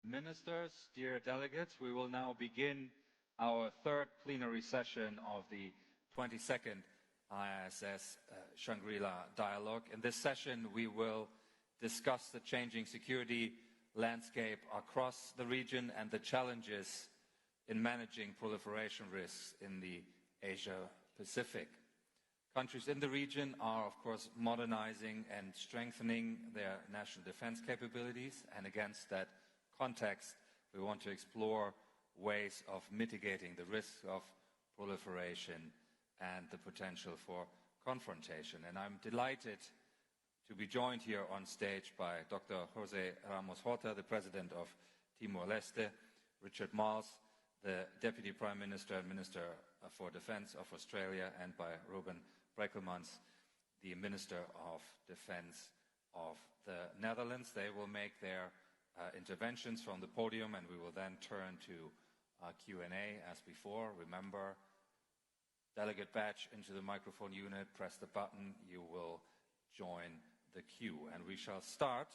Ministers, dear delegates, we will now begin our third plenary session of the 22nd ISS Shangri-La Dialogue. In this session, we will discuss the changing security landscape across the region and the challenges in managing proliferation risks in the Asia Pacific. Countries in the region are, of course, modernizing and strengthening their national defense capabilities, and against that context, we want to explore ways of mitigating the risks of proliferation and the potential for confrontation. And I'm delighted to be joined here on stage by Dr. José Ramos Horta, the President of Timor-Leste, Richard Marles, the Deputy Prime Minister and Minister for Defense of Australia, and by Ruben Brekelmans, the Minister of Defense of the Netherlands. They will make their interventions from the podium, and we will then turn to Q&A as before. Remember, delegate badge into the microphone unit, press the button, you will join the queue. And we shall start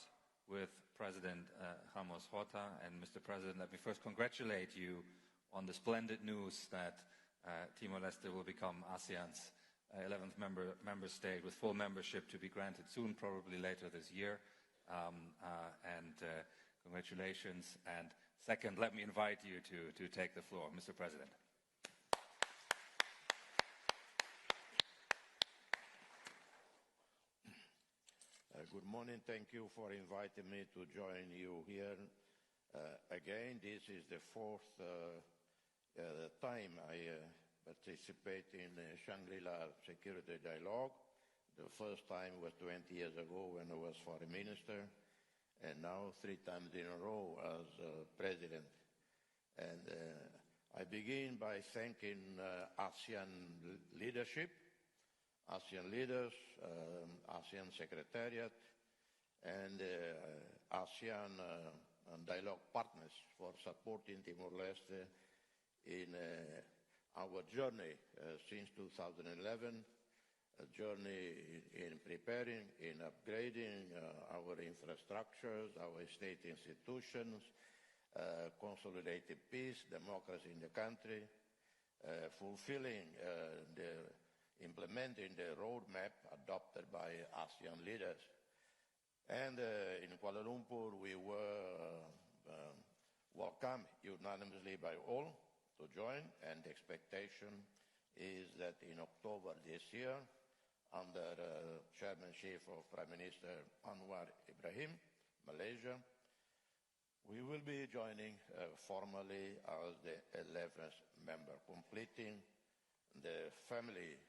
with President Ramos Horta. And Mr. President, let me first congratulate you on the splendid news that Timor-Leste will become ASEAN's 11th member state, with full membership to be granted soon, probably later this year. Congratulations. And second, let me invite you to take the floor, Mr. President. Good morning. Thank you for inviting me to join you here. Again, this is the fourth time I participate in Shangri-La Security Dialogue. The first time was 20 years ago when I was foreign minister, and now 3 times in a row as president. And I begin by thanking ASEAN leadership, ASEAN leaders, ASEAN Secretariat, and ASEAN dialogue partners for supporting Timor-Leste in our journey since 2011, a journey in preparing, in upgrading our infrastructures, our state institutions, consolidating peace, democracy in the country, fulfilling implementing the roadmap adopted by ASEAN leaders. And in Kuala Lumpur, we were welcomed unanimously by all to join, and the expectation is that in October this year, under chairmanship of Prime Minister Anwar Ibrahim, Malaysia, we will be joining formally as the 11th member, completing the family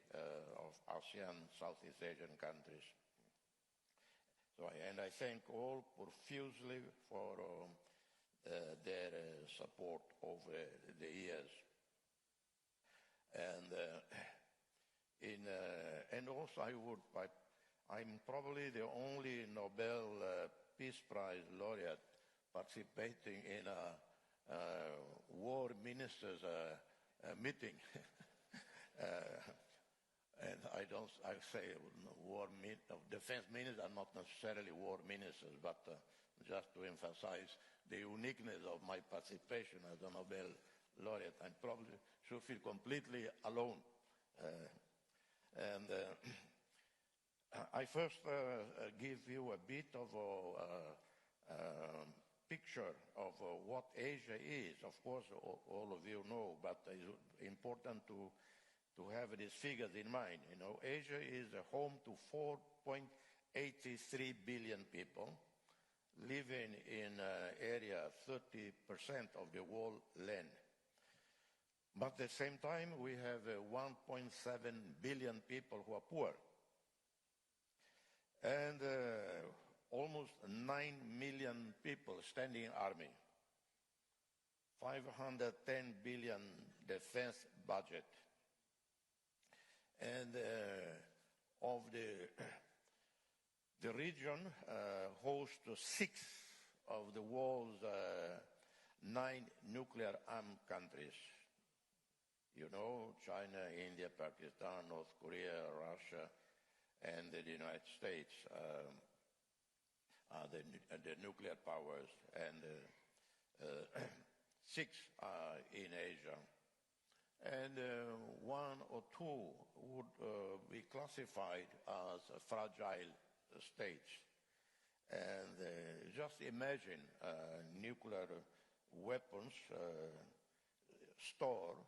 of ASEAN Southeast Asian countries. And I thank all profusely for their support over the years. And also I'm probably the only Nobel Peace Prize laureate participating in a war ministers meeting. And I say defense ministers are not necessarily war ministers, but just to emphasize the uniqueness of my participation as a Nobel laureate, I probably should feel completely alone. I first give you a bit of a picture of what Asia is. Of course, all of you know, but it's important to have these figures in mind. You know, Asia is a home to 4.83 billion people living in an area 30% of the world land. But at the same time, we have 1.7 billion people who are poor. And almost 9 million people standing army. 510 billion defense budget. And of the region hosts 6 of the world's 9 nuclear armed countries. You know, China, India, Pakistan, North Korea, Russia, and the United States are the nuclear powers. And 6 in Asia. And one or two would be classified as fragile states. And just imagine nuclear weapons stored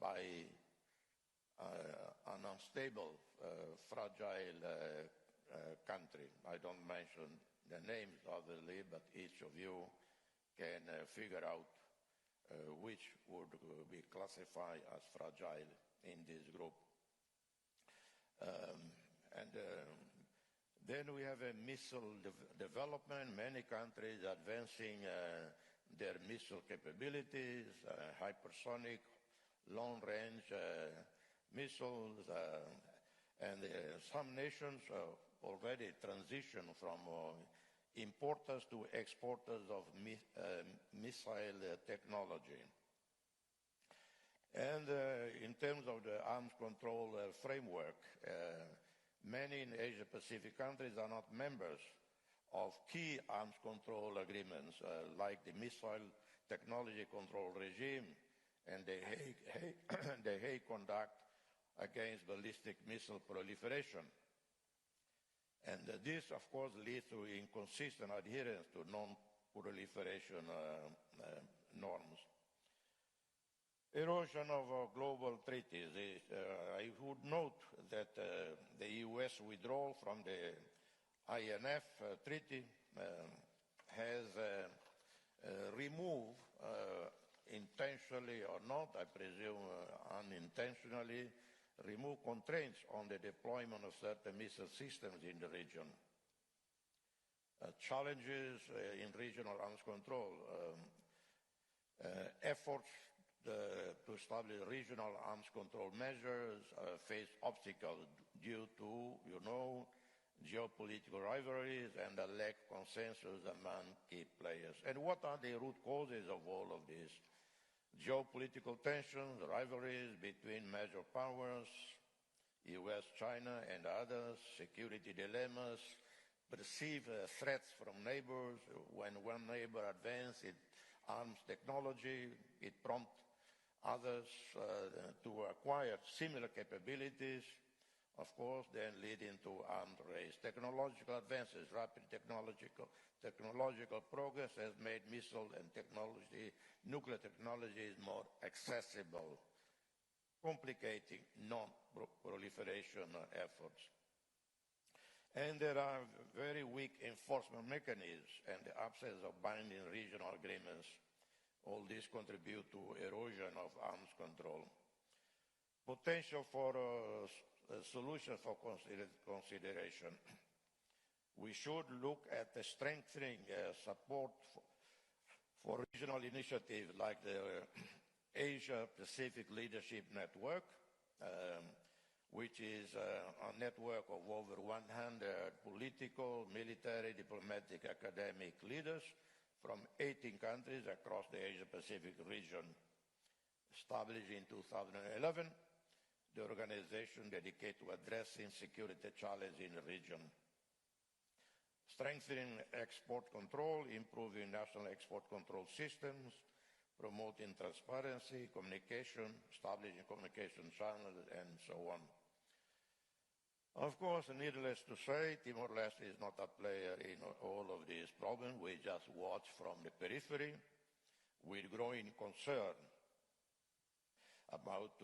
by an unstable, fragile country. I don't mention the names, obviously, but each of you can figure out which would be classified as fragile in this group. Then we have a missile development, many countries advancing their missile capabilities, hypersonic, long-range missiles, and some nations already transitioned from importers to exporters of missile technology. And in terms of the arms control framework, many in Asia-Pacific countries are not members of key arms control agreements like the Missile Technology Control Regime and the Hague Conduct against ballistic missile proliferation. And this, of course, leads to inconsistent adherence to non-proliferation norms. Erosion of global treaties. I would note that the U.S. withdrawal from the INF treaty has removed, intentionally or not, I presume unintentionally, remove constraints on the deployment of certain missile systems in the region. Challenges in regional arms control. Efforts to establish regional arms control measures face obstacles due to, geopolitical rivalries and a lack of consensus among key players. And what are the root causes of all of this? Geopolitical tensions, rivalries between major powers, US, China, and others, security dilemmas, perceived threats from neighbors. When one neighbor advances its arms technology, it prompts others to acquire similar capabilities, of course, then leading to arms race. Technological advances, rapid technological progress has made missile and nuclear technologies more accessible, complicating non-proliferation efforts. And there are very weak enforcement mechanisms and the absence of binding regional agreements. All this contribute to erosion of arms control. Potential for solutions for consideration. We should look at the strengthening support for regional initiatives like the Asia-Pacific Leadership Network, which is a network of over 100 political, military, diplomatic, academic leaders from 18 countries across the Asia-Pacific region. Established in 2011, the organization dedicated to addressing security challenges in the region. Strengthening export control, improving national export control systems, promoting transparency, communication, establishing communication channels, and so on. Of course, needless to say, Timor-Leste is not a player in all of these problems. We just watch from the periphery with growing concern about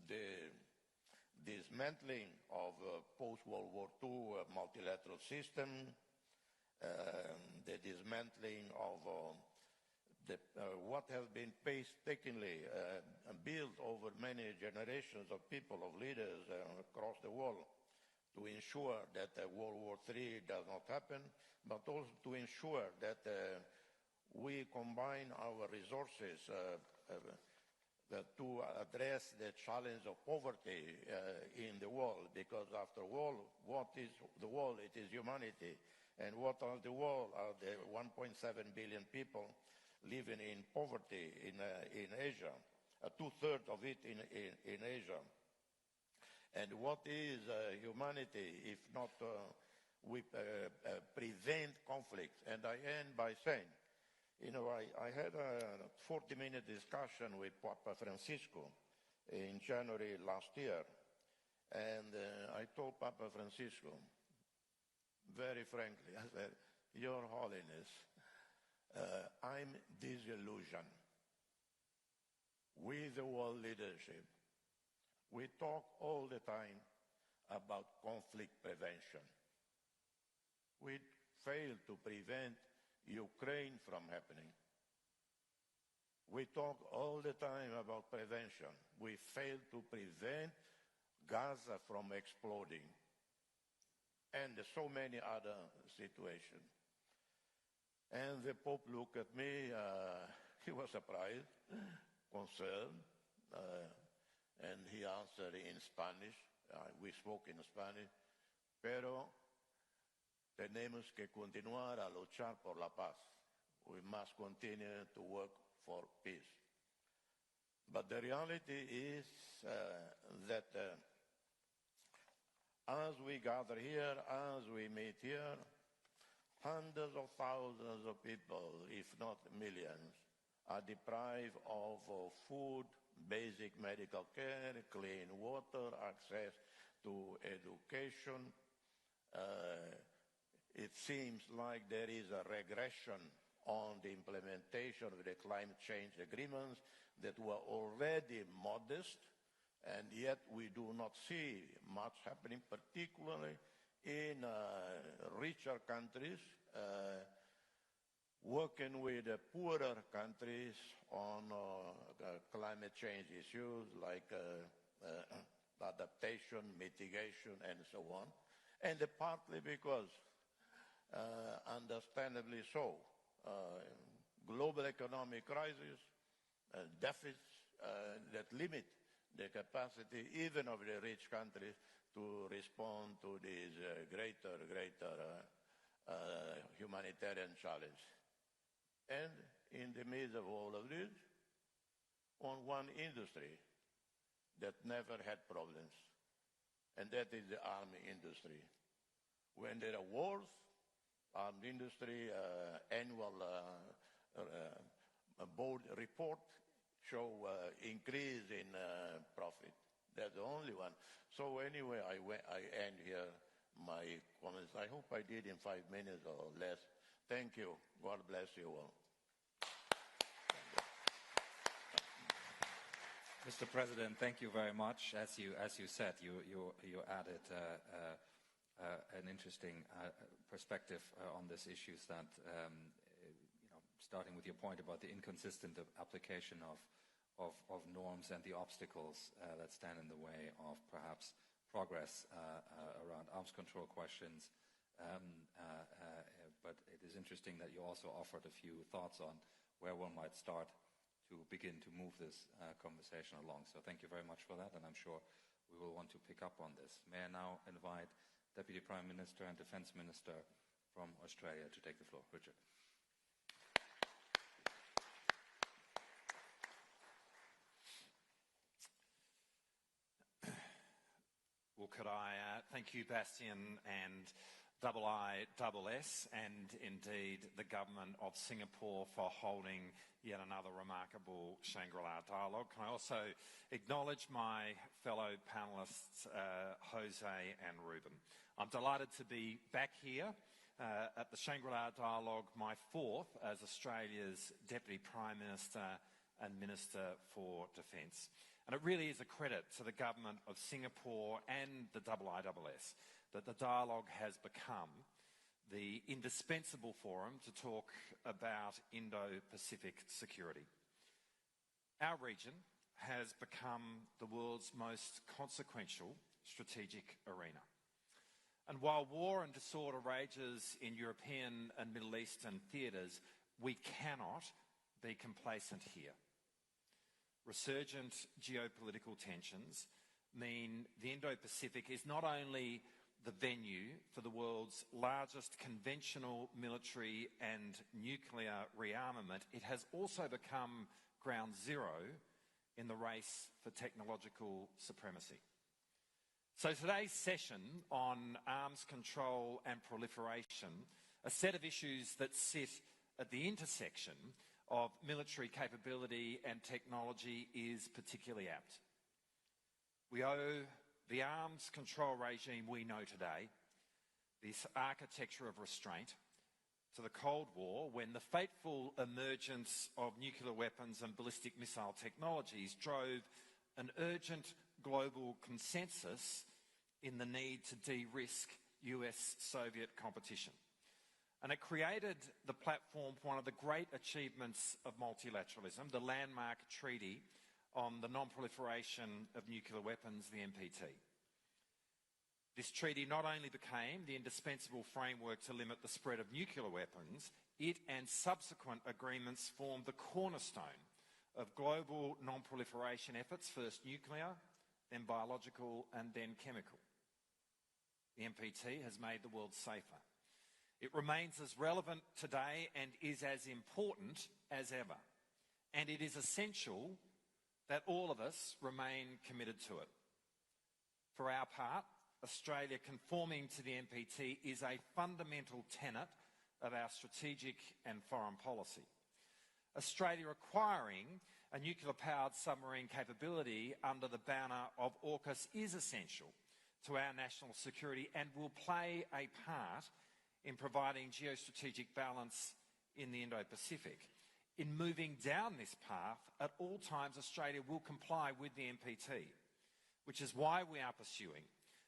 the dismantling of post-World War II multilateral system, the dismantling of what has been painstakingly built over many generations of people, of leaders across the world to ensure that World War III does not happen, but also to ensure that we combine our resources to address the challenge of poverty in the world, because after all, what is the world? It is humanity. And what are the world are the 1.7 billion people living in poverty in Asia, two-thirds of it in Asia. And what is humanity if not we prevent conflict? And I end by saying I had a 40-minute discussion with Papa Francisco in January last year, and I told Papa Francisco, very frankly, I said, Your Holiness, I'm disillusioned with the world leadership. We talk all the time about conflict prevention. We fail to prevent Ukraine from happening. We talk all the time about prevention. We fail to prevent Gaza from exploding. And so many other situations. And the Pope looked at me, he was surprised, concerned, and he answered in Spanish. We spoke in Spanish. Pero tenemos que continuar a luchar por la paz. We must continue to work for peace. But the reality is that as we gather here, as we meet here, hundreds of thousands of people, if not millions, are deprived of food, basic medical care, clean water, access to education. It seems like there is a regression on the implementation of the climate change agreements that were already modest, and yet we do not see much happening, particularly in richer countries, working with poorer countries on climate change issues like adaptation, mitigation, and so on. And partly because, understandably so, global economic crisis, deficits that limit the capacity even of the rich countries to respond to this greater humanitarian challenge. And in the midst of all of this, on one industry that never had problems, and that is the army industry. When there are wars, armed industry annual board report show increase in profit. That's the only one. So anyway, I end here my comments. I hope I did in 5 minutes or less. Thank you. God bless you all. Mr. President, thank you very much. As you said, you added an interesting perspective on these issues that, starting with your point about the inconsistent application of norms and the obstacles that stand in the way of perhaps progress around arms control questions. But it is interesting that you also offered a few thoughts on where one might start to begin to move this conversation along. So thank you very much for that, and I'm sure we will want to pick up on this. May I now invite Deputy Prime Minister and Defence Minister from Australia to take the floor. Richard. Well, could I thank you, Bastian, and IISS, and indeed the government of Singapore for holding yet another remarkable Shangri-La Dialogue. Can I also acknowledge my fellow panellists, Jose and Ruben. I'm delighted to be back here at the Shangri-La Dialogue, my fourth as Australia's Deputy Prime Minister and Minister for Defence. And it really is a credit to the government of Singapore and the IISS that the dialogue has become the indispensable forum to talk about Indo-Pacific security. Our region has become the world's most consequential strategic arena. And while war and disorder rages in European and Middle Eastern theatres, we cannot be complacent here. Resurgent geopolitical tensions mean the Indo-Pacific is not only the venue for the world's largest conventional military and nuclear rearmament, it has also become ground zero in the race for technological supremacy. So today's session on arms control and proliferation, a set of issues that sit at the intersection of military capability and technology is particularly apt. We owe the arms control regime we know today, this architecture of restraint, to the Cold War, when the fateful emergence of nuclear weapons and ballistic missile technologies drove an urgent global consensus in the need to de-risk US-Soviet competition. And it created the platform for one of the great achievements of multilateralism, the landmark Treaty on the Non-Proliferation of Nuclear Weapons, the NPT. This treaty not only became the indispensable framework to limit the spread of nuclear weapons, it and subsequent agreements formed the cornerstone of global non-proliferation efforts, first nuclear, then biological, and then chemical. The NPT has made the world safer. It remains as relevant today and is as important as ever. And it is essential that all of us remain committed to it. For our part, Australia conforming to the NPT is a fundamental tenet of our strategic and foreign policy. Australia acquiring a nuclear-powered submarine capability under the banner of AUKUS is essential to our national security and will play a part in providing geostrategic balance in the Indo Pacific. In moving down this path, at all times Australia will comply with the NPT, which is why we are pursuing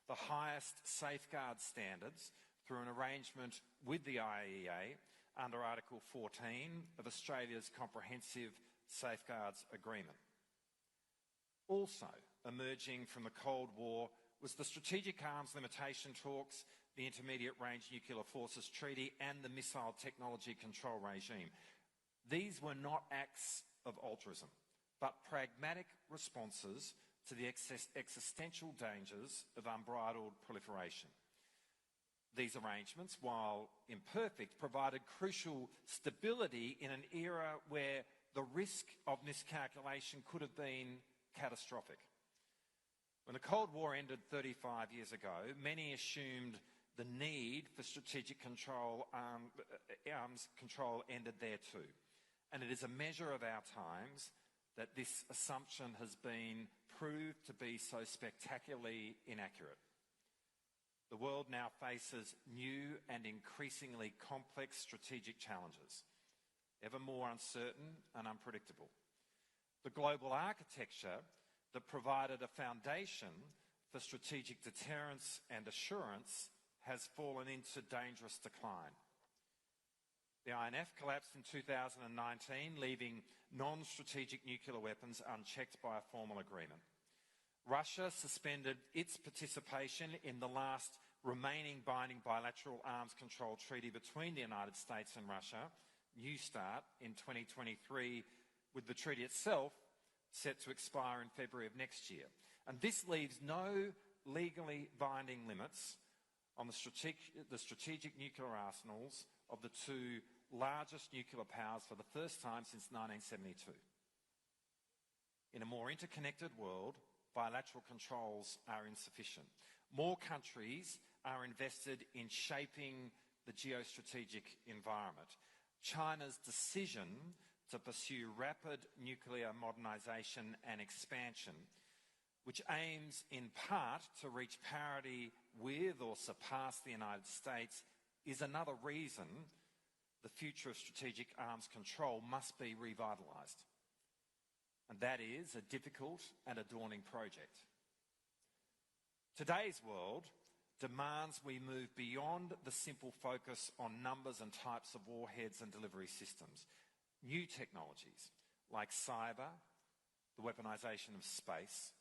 the highest safeguard standards through an arrangement with the IAEA under Article 14 of Australia's Comprehensive Safeguards Agreement. Also emerging from the Cold War was the Strategic Arms Limitation Talks, the Intermediate Range Nuclear Forces Treaty, and the Missile Technology Control Regime. These were not acts of altruism, but pragmatic responses to the existential dangers of unbridled proliferation. These arrangements, while imperfect, provided crucial stability in an era where the risk of miscalculation could have been catastrophic. When the Cold War ended 35 years ago, many assumed the need for strategic control, arms control ended there too. And it is a measure of our times that this assumption has been proved to be so spectacularly inaccurate. The world now faces new and increasingly complex strategic challenges, ever more uncertain and unpredictable. The global architecture that provided a foundation for strategic deterrence and assurance has fallen into dangerous decline. The INF collapsed in 2019, leaving non-strategic nuclear weapons unchecked by a formal agreement. Russia suspended its participation in the last remaining binding bilateral arms control treaty between the United States and Russia, New START, in 2023, with the treaty itself set to expire in February of next year. And this leaves no legally binding limits on the strategic nuclear arsenals of the two largest nuclear powers for the first time since 1972. In a more interconnected world, bilateral controls are insufficient. More countries are invested in shaping the geostrategic environment. China's decision to pursue rapid nuclear modernisation and expansion, which aims in part to reach parity with or surpass the United States, is another reason the future of strategic arms control must be revitalised. And that is a difficult and a daunting project. Today's world demands we move beyond the simple focus on numbers and types of warheads and delivery systems. New technologies like cyber, the weaponisation of space,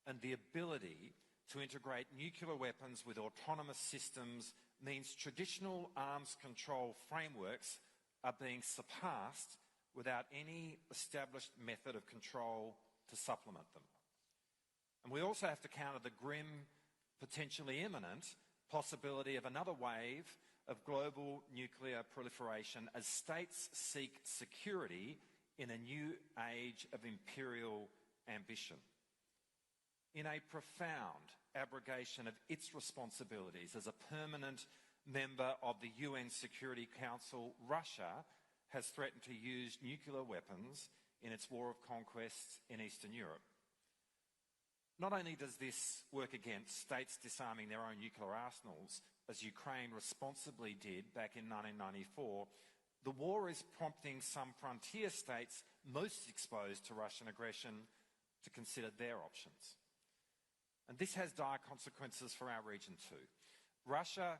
and the ability to integrate nuclear weapons with autonomous systems means traditional arms control frameworks are being surpassed without any established method of control to supplement them. And we also have to counter the grim, potentially imminent possibility of another wave of global nuclear proliferation as states seek security in a new age of imperial ambition. In a profound abrogation of its responsibilities as a permanent member of the UN Security Council, Russia has threatened to use nuclear weapons in its war of conquest in Eastern Europe. Not only does this work against states disarming their own nuclear arsenals, as Ukraine responsibly did back in 1994, the war is prompting some frontier states most exposed to Russian aggression to consider their options. And this has dire consequences for our region too. Russia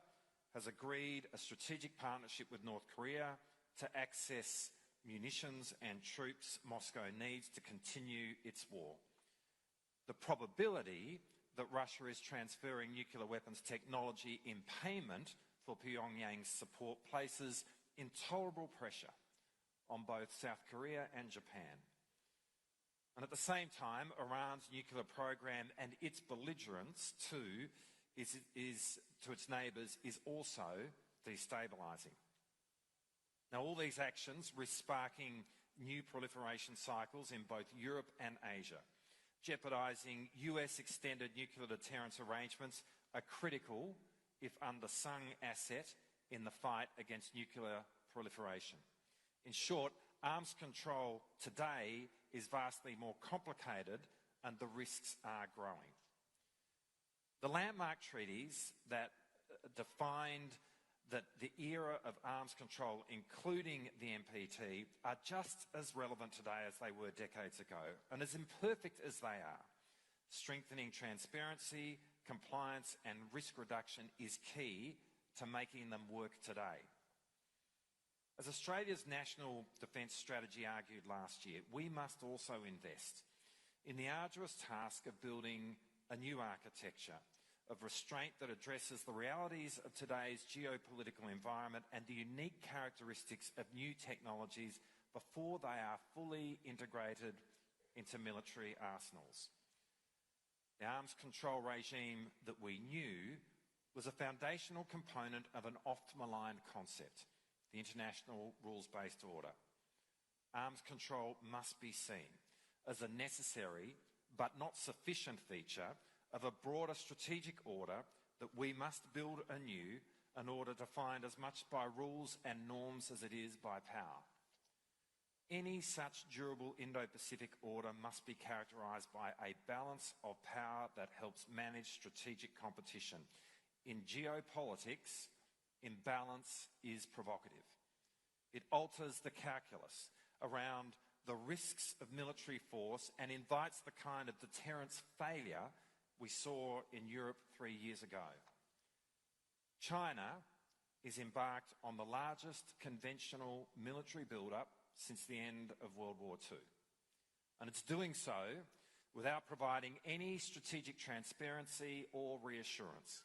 has agreed a strategic partnership with North Korea to access munitions and troops Moscow needs to continue its war. The probability that Russia is transferring nuclear weapons technology in payment for Pyongyang's support places intolerable pressure on both South Korea and Japan. And at the same time, Iran's nuclear program and its belligerence to its neighbours is also destabilising. Now, all these actions risk sparking new proliferation cycles in both Europe and Asia. Jeopardising US extended nuclear deterrence arrangements, a critical, if undersung, asset in the fight against nuclear proliferation. In short, arms control today is vastly more complicated and the risks are growing. The landmark treaties that defined the era of arms control, including the NPT, are just as relevant today as they were decades ago, and as imperfect as they are. Strengthening transparency, compliance and risk reduction is key to making them work today. As Australia's National Defence Strategy argued last year, we must also invest in the arduous task of building a new architecture of restraint that addresses the realities of today's geopolitical environment and the unique characteristics of new technologies before they are fully integrated into military arsenals. The arms control regime that we knew was a foundational component of an oft-maligned concept, the international rules-based order. Arms control must be seen as a necessary but not sufficient feature of a broader strategic order that we must build anew in order to find as much by rules and norms as it is by power. Any such durable Indo-Pacific order must be characterised by a balance of power that helps manage strategic competition. In geopolitics, imbalance is provocative. It alters the calculus around the risks of military force and invites the kind of deterrence failure we saw in Europe 3 years ago. China is embarked on the largest conventional military build-up since the end of World War II. And it's doing so without providing any strategic transparency or reassurance.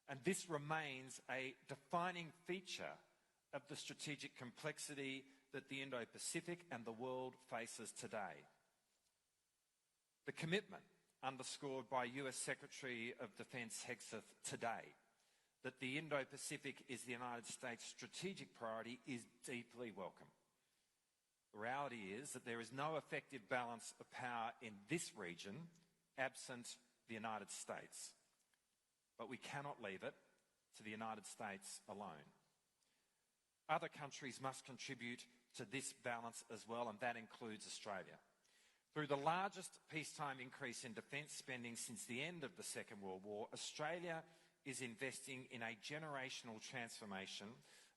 And this remains a defining feature of the strategic complexity that the Indo-Pacific and the world faces today. The commitment underscored by US Secretary of Defence Hegseth today that the Indo-Pacific is the United States' strategic priority is deeply welcome. The reality is that there is no effective balance of power in this region absent the United States. But we cannot leave it to the United States alone. Other countries must contribute to this balance as well, and that includes Australia. Through the largest peacetime increase in defence spending since the end of the Second World War, Australia is investing in a generational transformation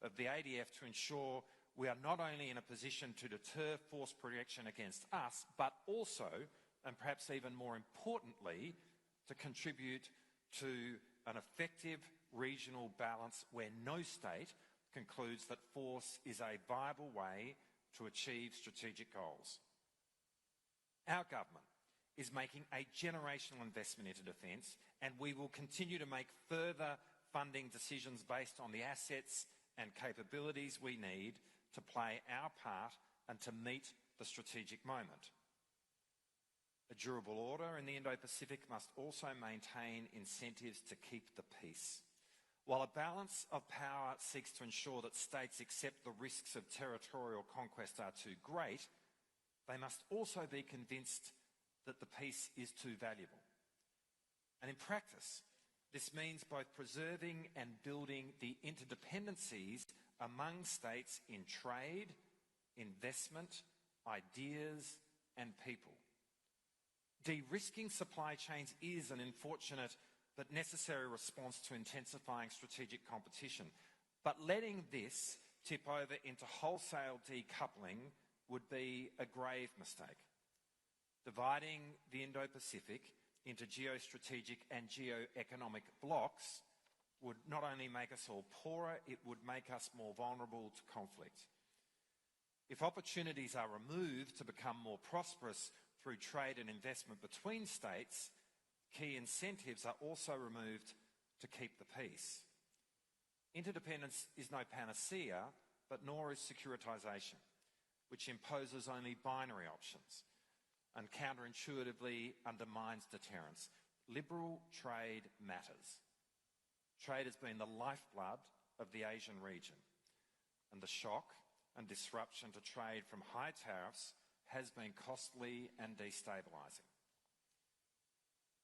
of the ADF to ensure we are not only in a position to deter force projection against us, but also, and perhaps even more importantly, to contribute to an effective regional balance where no state concludes that force is a viable way to achieve strategic goals. Our government is making a generational investment into defence, and we will continue to make further funding decisions based on the assets and capabilities we need to play our part and to meet the strategic moment. A durable order in the Indo-Pacific must also maintain incentives to keep the peace. While a balance of power seeks to ensure that states accept the risks of territorial conquest are too great, they must also be convinced that the peace is too valuable. And in practice, this means both preserving and building the interdependencies among states in trade, investment, ideas, and people. De-risking supply chains is an unfortunate but necessary response to intensifying strategic competition. But letting this tip over into wholesale decoupling would be a grave mistake. Dividing the Indo Pacific into geostrategic and geoeconomic blocks would not only make us all poorer, it would make us more vulnerable to conflict. If opportunities are removed to become more prosperous through trade and investment between states, key incentives are also removed to keep the peace. Interdependence is no panacea, but nor is securitization, which imposes only binary options and counterintuitively undermines deterrence. Liberal trade matters. Trade has been the lifeblood of the Asian region, and the shock and disruption to trade from high tariffs has been costly and destabilising.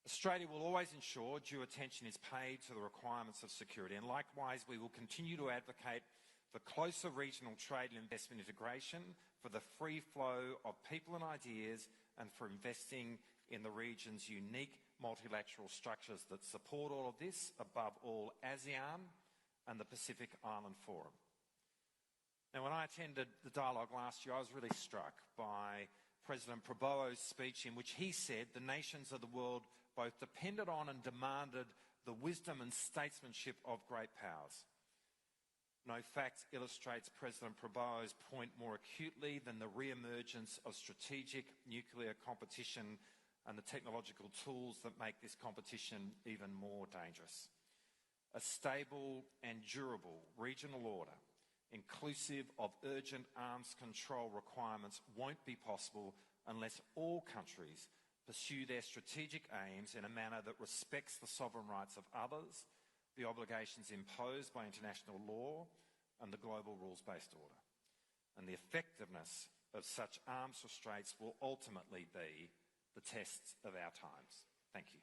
Australia will always ensure due attention is paid to the requirements of security, and likewise we will continue to advocate for closer regional trade and investment integration, for the free flow of people and ideas, and for investing in the region's unique multilateral structures that support all of this, above all ASEAN and the Pacific Island Forum. Now, when I attended the dialogue last year, I was really struck by President Prabowo's speech in which he said the nations of the world both depended on and demanded the wisdom and statesmanship of great powers. No fact illustrates President Prabowo's point more acutely than the re-emergence of strategic nuclear competition and the technological tools that make this competition even more dangerous. A stable and durable regional order, inclusive of urgent arms control requirements, won't be possible unless all countries pursue their strategic aims in a manner that respects the sovereign rights of others, the obligations imposed by international law, and the global rules-based order. And the effectiveness of such arms restraints will ultimately be the test of our times. Thank you.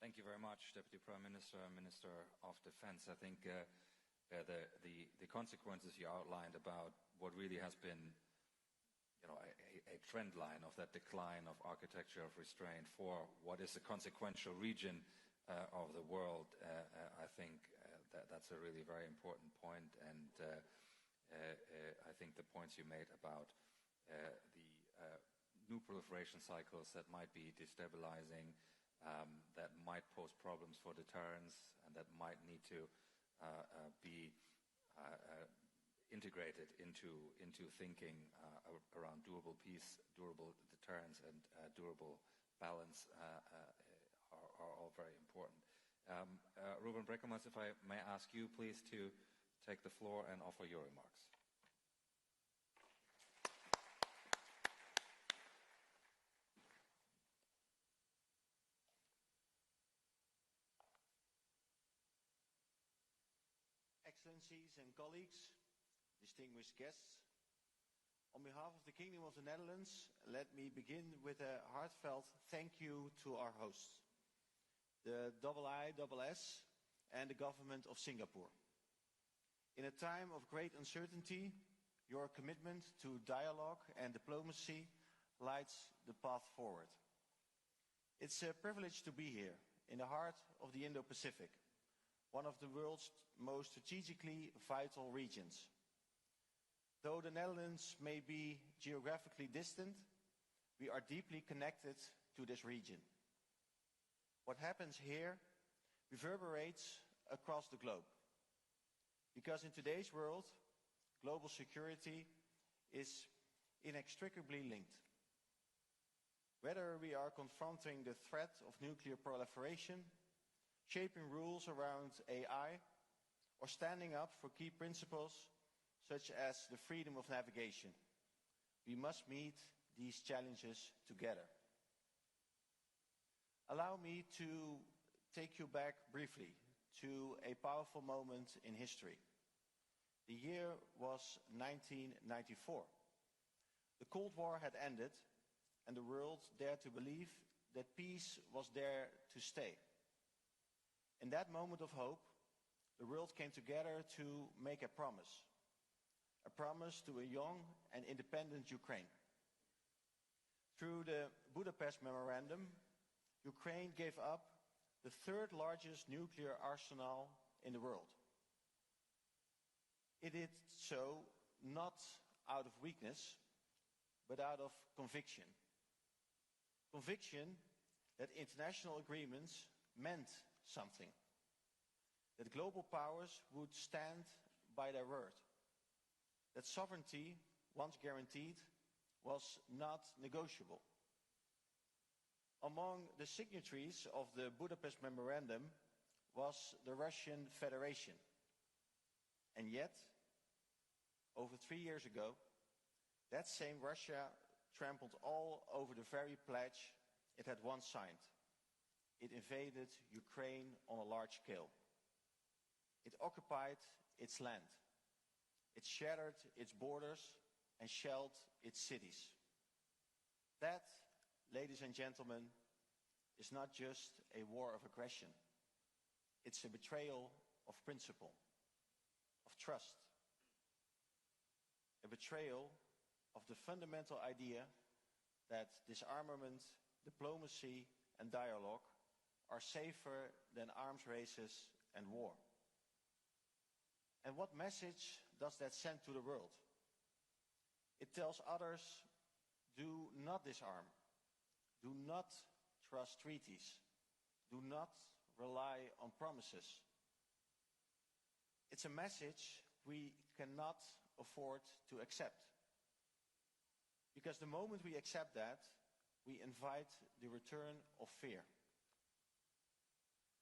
Thank you very much, Deputy Prime Minister and Minister of Defence. I think the consequences you outlined about what really has been a trend line of that decline of architecture of restraint for what is a consequential region of the world, I think that's a really very important point. And I think the points you made about the new proliferation cycles that might be destabilizing, that might pose problems for deterrence, and that might need to be integrated into thinking around durable peace, durable deterrence, and durable balance are all very important. Ruben Brekelmans, if I may ask you, please, to take the floor and offer your remarks. Excellencies and colleagues, distinguished guests, on behalf of the Kingdom of the Netherlands, let me begin with a heartfelt thank you to our hosts, the IISS and the government of Singapore. In a time of great uncertainty, your commitment to dialogue and diplomacy lights the path forward. It's a privilege to be here in the heart of the Indo Pacific, one of the world's most strategically vital regions. Though the Netherlands may be geographically distant, we are deeply connected to this region. What happens here reverberates across the globe, because in today's world, global security is inextricably linked. Whether we are confronting the threat of nuclear proliferation, shaping rules around AI, or standing up for key principles such as the freedom of navigation, we must meet these challenges together. Allow me to take you back briefly to a powerful moment in history. The year was 1994. The Cold War had ended, and the world dared to believe that peace was there to stay. In that moment of hope, the world came together to make a promise to a young and independent Ukraine. Through the Budapest Memorandum, Ukraine gave up the third largest nuclear arsenal in the world. It did so not out of weakness, but out of conviction. Conviction that international agreements meant something, that global powers would stand by their word, that sovereignty, once guaranteed, was not negotiable. Among the signatories of the Budapest Memorandum was the Russian Federation. And yet, over 3 years ago, that same Russia trampled all over the very pledge it had once signed. It invaded Ukraine on a large scale. It occupied its land. It shattered its borders and shelled its cities. That, ladies and gentlemen, is not just a war of aggression. It's a betrayal of principle, of trust. A betrayal of the fundamental idea that disarmament, diplomacy, and dialogue are safer than arms races and war. And what message does that send to the world? It tells others, do not disarm. Do not trust treaties. Do not rely on promises. It's a message we cannot afford to accept. Because the moment we accept that, we invite the return of fear.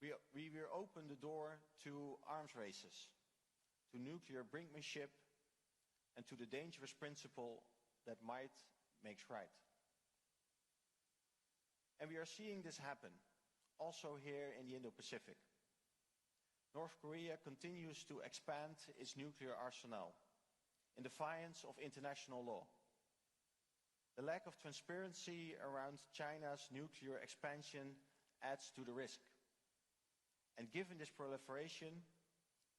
We will open the door to arms races, to nuclear brinkmanship, and to the dangerous principle that might makes right. And we are seeing this happen, also here in the Indo Pacific. North Korea continues to expand its nuclear arsenal in defiance of international law. The lack of transparency around China's nuclear expansion adds to the risk. And given this proliferation,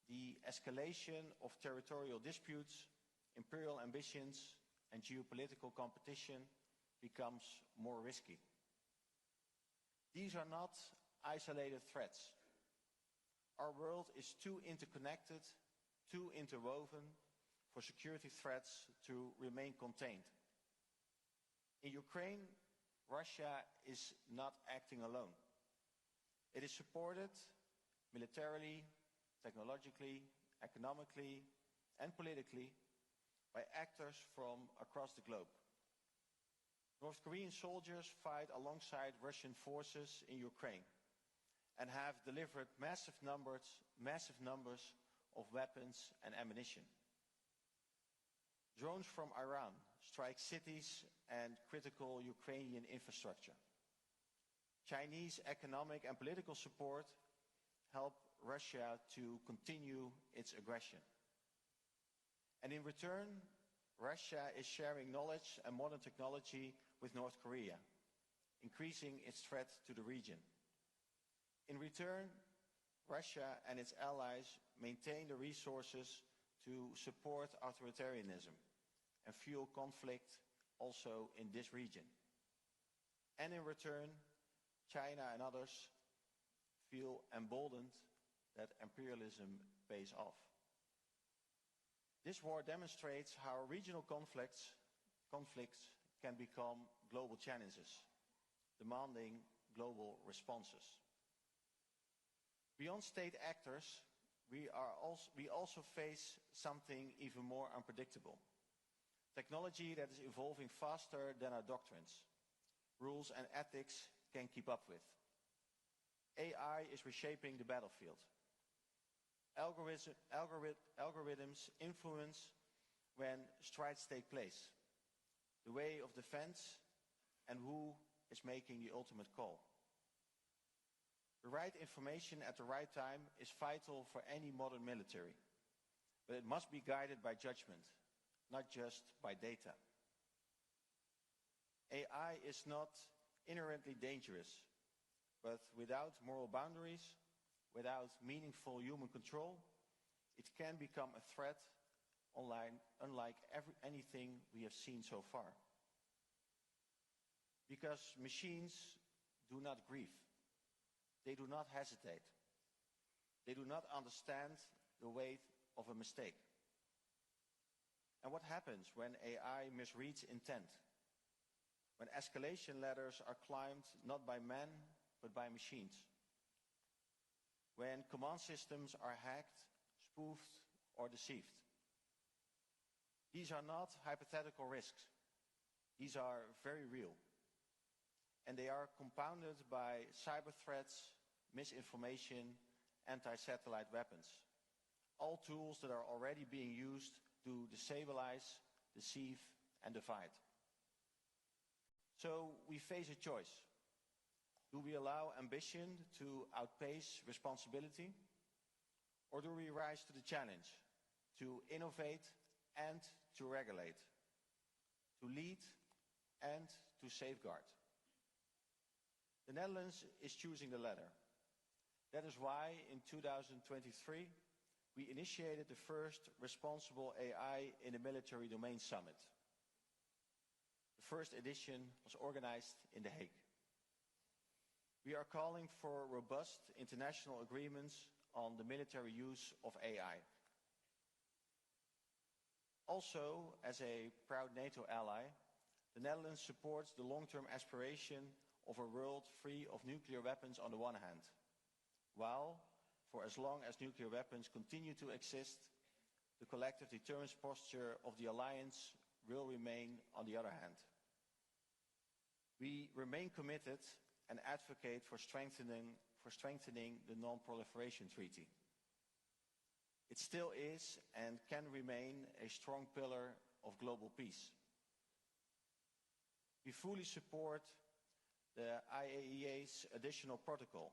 the escalation of territorial disputes, imperial ambitions, and geopolitical competition becomes more risky. These are not isolated threats. Our world is too interconnected, too interwoven for security threats to remain contained. In Ukraine, Russia is not acting alone. It is supported militarily, technologically, economically, and politically by actors from across the globe. North Korean soldiers fight alongside Russian forces in Ukraine and have delivered massive numbers of weapons and ammunition. Drones from Iran strike cities and critical Ukrainian infrastructure. Chinese economic and political support help Russia to continue its aggression. And in return, Russia is sharing knowledge and modern technology with North Korea, increasing its threat to the region. In return, Russia and its allies maintain the resources to support authoritarianism and fuel conflict also in this region. And in return, China and others feel emboldened that imperialism pays off. This war demonstrates how regional conflicts can become global challenges, demanding global responses. Beyond state actors, we also face something even more unpredictable. Technology that is evolving faster than our doctrines, rules and ethics can keep up with. AI is reshaping the battlefield. Algorithms influence when strikes take place, the way of defense, and who is making the ultimate call. The right information at the right time is vital for any modern military, but it must be guided by judgment, not just by data. AI is not inherently dangerous, but without moral boundaries, without meaningful human control, it can become a threat online, unlike anything we have seen so far. Because machines do not grieve. They do not hesitate. They do not understand the weight of a mistake. And what happens when AI misreads intent? When escalation ladders are climbed not by men, but by machines? When command systems are hacked, spoofed, or deceived? These are not hypothetical risks. These are very real. And they are compounded by cyber threats, misinformation, anti-satellite weapons. All tools that are already being used to destabilize, deceive, and divide. So we face a choice. Do we allow ambition to outpace responsibility? Or do we rise to the challenge to innovate and to regulate, to lead and to safeguard? The Netherlands is choosing the latter. That is why in 2023 we initiated the first Responsible AI in the Military Domain Summit. The first edition was organized in The Hague. We are calling for robust international agreements on the military use of AI. Also, as a proud NATO ally, the Netherlands supports the long-term aspiration of a world free of nuclear weapons on the one hand, while, for as long as nuclear weapons continue to exist, the collective deterrence posture of the alliance will remain on the other hand. We remain committed and advocate for strengthening the Non-Proliferation Treaty. It still is and can remain a strong pillar of global peace. We fully support the IAEA's additional protocol,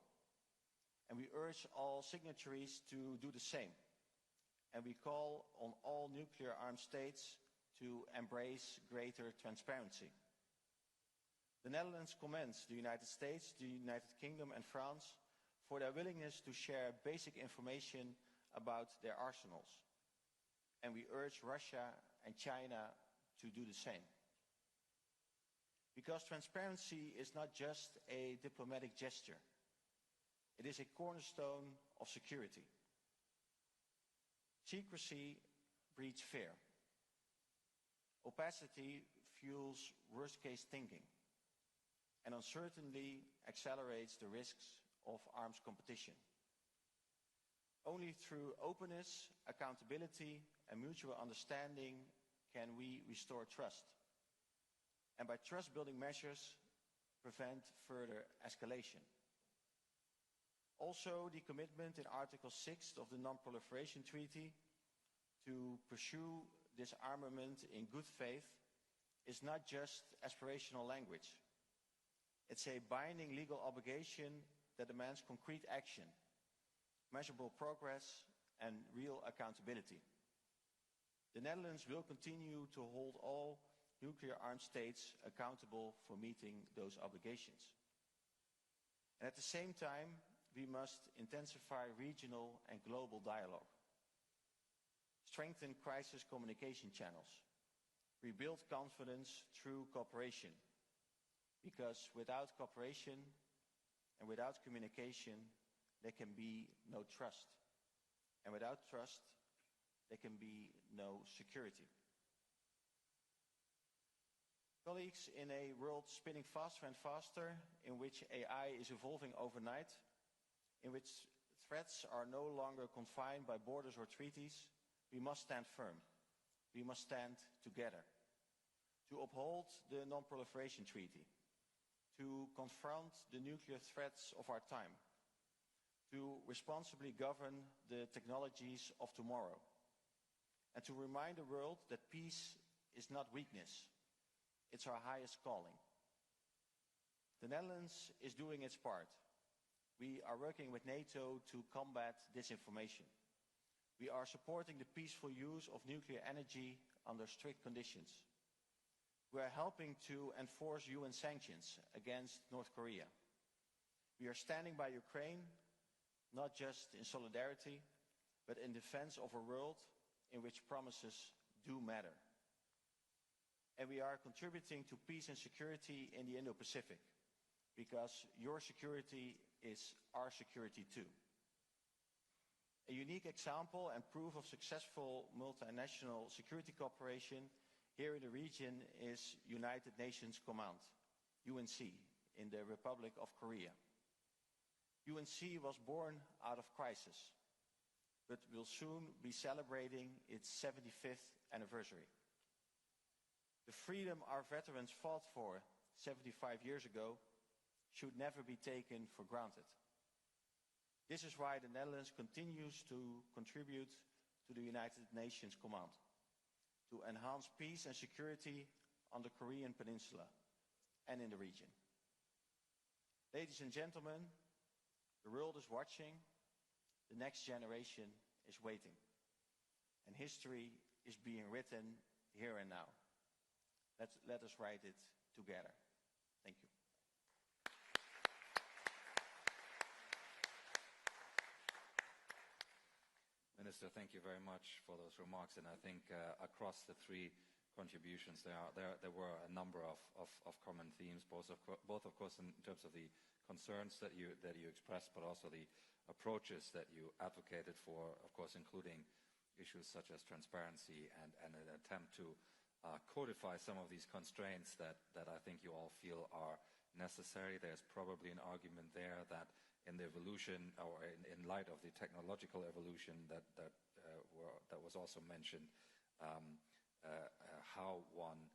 and we urge all signatories to do the same. And we call on all nuclear-armed states to embrace greater transparency. The Netherlands commends the United States, the United Kingdom and France for their willingness to share basic information about their arsenals. And we urge Russia and China to do the same. Because transparency is not just a diplomatic gesture. It is a cornerstone of security. Secrecy breeds fear. Opacity fuels worst-case thinking. And uncertainty accelerates the risks of arms competition. Only through openness, accountability, and mutual understanding can we restore trust. And by trust-building measures, prevent further escalation. Also, the commitment in Article 6 of the Non-Proliferation Treaty to pursue disarmament in good faith is not just aspirational language. It's a binding legal obligation that demands concrete action, measurable progress, and real accountability. The Netherlands will continue to hold all nuclear-armed states accountable for meeting those obligations. And at the same time, we must intensify regional and global dialogue, strengthen crisis communication channels, rebuild confidence through cooperation, because without cooperation and without communication, there can be no trust. And without trust, there can be no security. Colleagues, in a world spinning faster and faster, in which AI is evolving overnight, in which threats are no longer confined by borders or treaties, we must stand firm. We must stand together to uphold the Non-Proliferation Treaty, to confront the nuclear threats of our time, to responsibly govern the technologies of tomorrow, and to remind the world that peace is not weakness. It's our highest calling. The Netherlands is doing its part. We are working with NATO to combat disinformation. We are supporting the peaceful use of nuclear energy under strict conditions. We are helping to enforce UN sanctions against North Korea. We are standing by Ukraine. not just in solidarity, but in defense of a world in which promises do matter. And we are contributing to peace and security in the Indo Pacific, because your security is our security too. A unique example and proof of successful multinational security cooperation here in the region is United Nations Command, UNC, in the Republic of Korea. UNC was born out of crisis, but will soon be celebrating its 75th anniversary. The freedom our veterans fought for 75 years ago should never be taken for granted. This is why the Netherlands continues to contribute to the United Nations Command, to enhance peace and security on the Korean Peninsula and in the region. Ladies and gentlemen, the world is watching, the next generation is waiting, and history is being written here and now. Let us write it together. Thank you. Minister, thank you very much for those remarks. And I think across the three contributions, there were a number of common themes, both of course in terms of the concerns that you expressed, but also the approaches that you advocated for, of course, including issues such as transparency and an attempt to codify some of these constraints that I think you all feel are necessary. There's probably an argument there that in the evolution, or in light of the technological evolution that was also mentioned, how one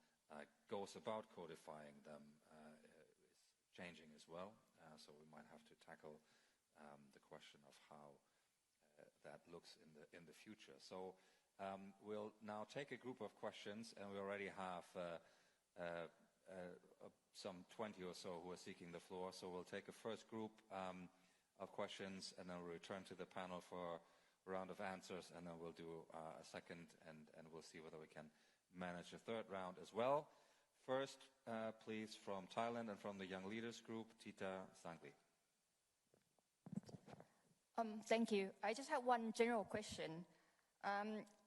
goes about codifying them is changing as well. So we might have to tackle the question of how that looks in the future. So we'll now take a group of questions, and we already have some 20 or so who are seeking the floor. So we'll take a first group of questions, and then we'll return to the panel for a round of answers, and then we'll do a second, and we'll see whether we can manage a third round as well. First, please, from Thailand and from the Young Leaders Group, Tita Sangli. Thank you. I just have one general question.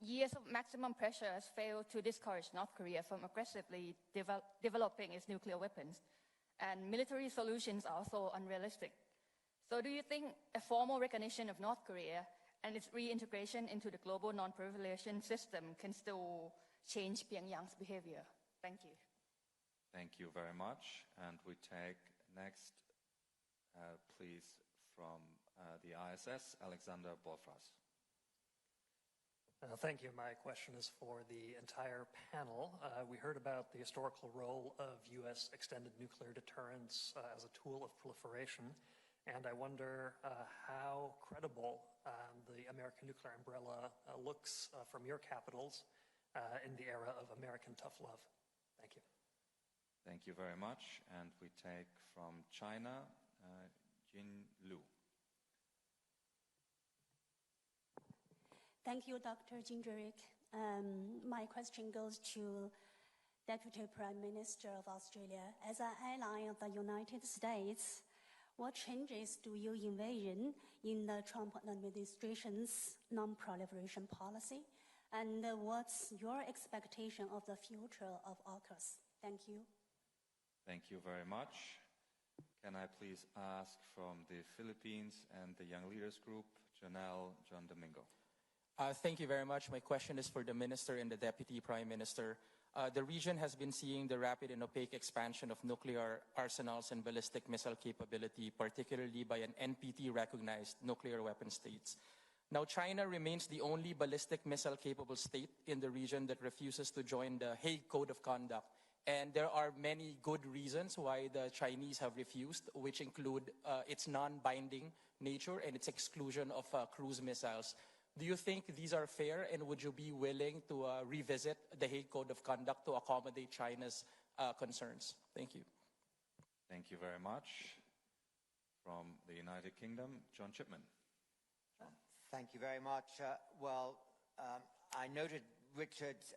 Years of maximum pressure has failed to discourage North Korea from aggressively developing its nuclear weapons, and military solutions are also unrealistic. So do you think a formal recognition of North Korea and its reintegration into the global non-proliferation system can still change Pyongyang's behavior? Thank you. Thank you very much. And we take next, please, from the ISS, Alexander Bolfras. Thank you. My question is for the entire panel. We heard about the historical role of U.S. extended nuclear deterrence as a tool of proliferation, and I wonder how credible the American nuclear umbrella looks from your capitals in the era of American tough love. Thank you. Thank you very much. And we take from China, Jin Lu. Thank you, Dr. Gingerik. My question goes to Deputy Prime Minister of Australia. As an ally of the United States, what changes do you envision in the Trump administration's non-proliferation policy? And what's your expectation of the future of AUKUS? Thank you. Thank you very much. Can I please ask from the Philippines and the Young Leaders Group, Janelle John Domingo. Thank you very much. My question is for the Minister and the Deputy Prime Minister. The region has been seeing the rapid and opaque expansion of nuclear arsenals and ballistic missile capability, particularly by an NPT-recognized nuclear weapon states. Now, China remains the only ballistic missile-capable state in the region that refuses to join the Hague Code of Conduct. And there are many good reasons why the Chinese have refused, which include its non-binding nature and its exclusion of cruise missiles. Do you think these are fair, and would you be willing to revisit the Hague Code of Conduct to accommodate China's concerns? Thank you. Thank you very much. From the United Kingdom, John Chipman. John. Thank you very much. I noted Richard's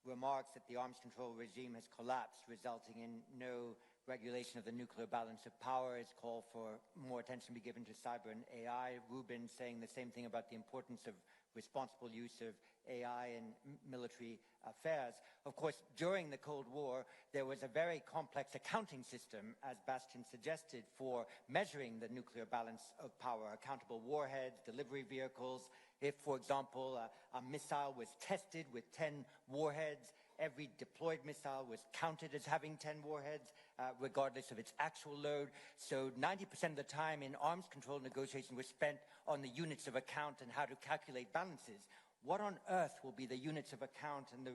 remarks that the arms control regime has collapsed, resulting in no regulation of the nuclear balance of power. It's called for more attention be given to cyber and AI. Rubin saying the same thing about the importance of responsible use of AI in military affairs. Of course, during the Cold War, there was a very complex accounting system, as Bastian suggested, for measuring the nuclear balance of power. Accountable warheads, delivery vehicles. If, for example, a missile was tested with 10 warheads, every deployed missile was counted as having 10 warheads, regardless of its actual load. So 90% of the time in arms control negotiation was spent on the units of account and how to calculate balances. What on earth will be the units of account and the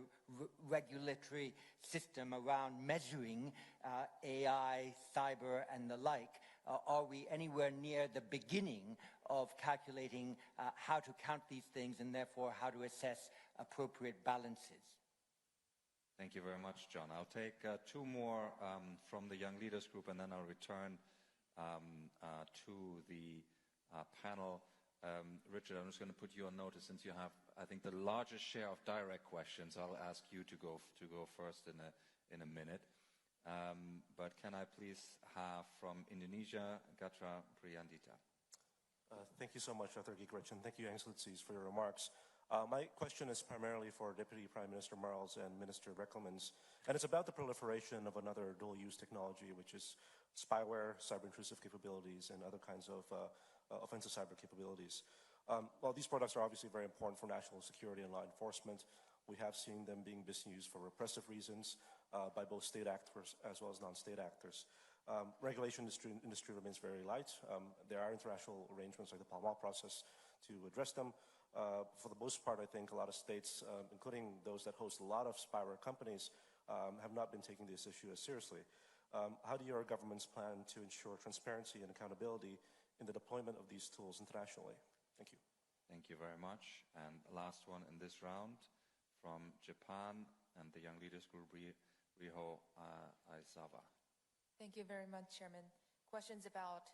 regulatory system around measuring AI, cyber, and the like? Are we anywhere near the beginning of calculating how to count these things and therefore how to assess appropriate balances? Thank you very much, John. I'll take two more from the Young Leaders Group, and then I'll return to the panel. Richard, I'm just going to put you on notice since you have, I think, the largest share of direct questions. I'll ask you to go first in a minute. But can I please have from Indonesia, Gatra Priyandita? Thank you so much, Dr. Giegerich, and thank you, Excellencies, for your remarks. My question is primarily for Deputy Prime Minister Marles and Minister Rekkelmans, and it's about the proliferation of another dual-use technology, which is spyware, cyber-intrusive capabilities, and other kinds of offensive cyber capabilities. While these products are obviously very important for national security and law enforcement, we have seen them being misused for repressive reasons by both state actors as well as non-state actors. Regulation industry remains very light. There are international arrangements like the Palm Mall process to address them. For the most part, I think a lot of states, including those that host a lot of spyware companies, have not been taking this issue as seriously. How do your governments plan to ensure transparency and accountability in the deployment of these tools internationally? Thank you. Thank you very much. And last one in this round from Japan and the Young Leaders Group, Riho Aizawa. Thank you very much, Chairman. Questions about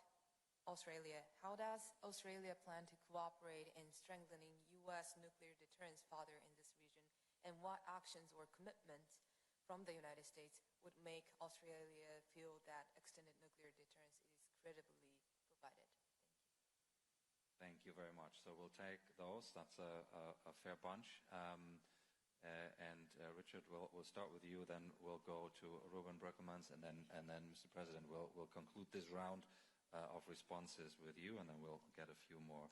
Australia. How does Australia plan to cooperate in strengthening U.S. nuclear deterrence further in this region? And what actions or commitments from the United States would make Australia feel that extended nuclear deterrence is credibly provided? Thank you very much. So we'll take those. That's a fair bunch. Richard, we'll start with you, then we'll go to Ruben Brekkelmans, and then Mr. President, we'll conclude this round of responses with you, and then we'll get a few more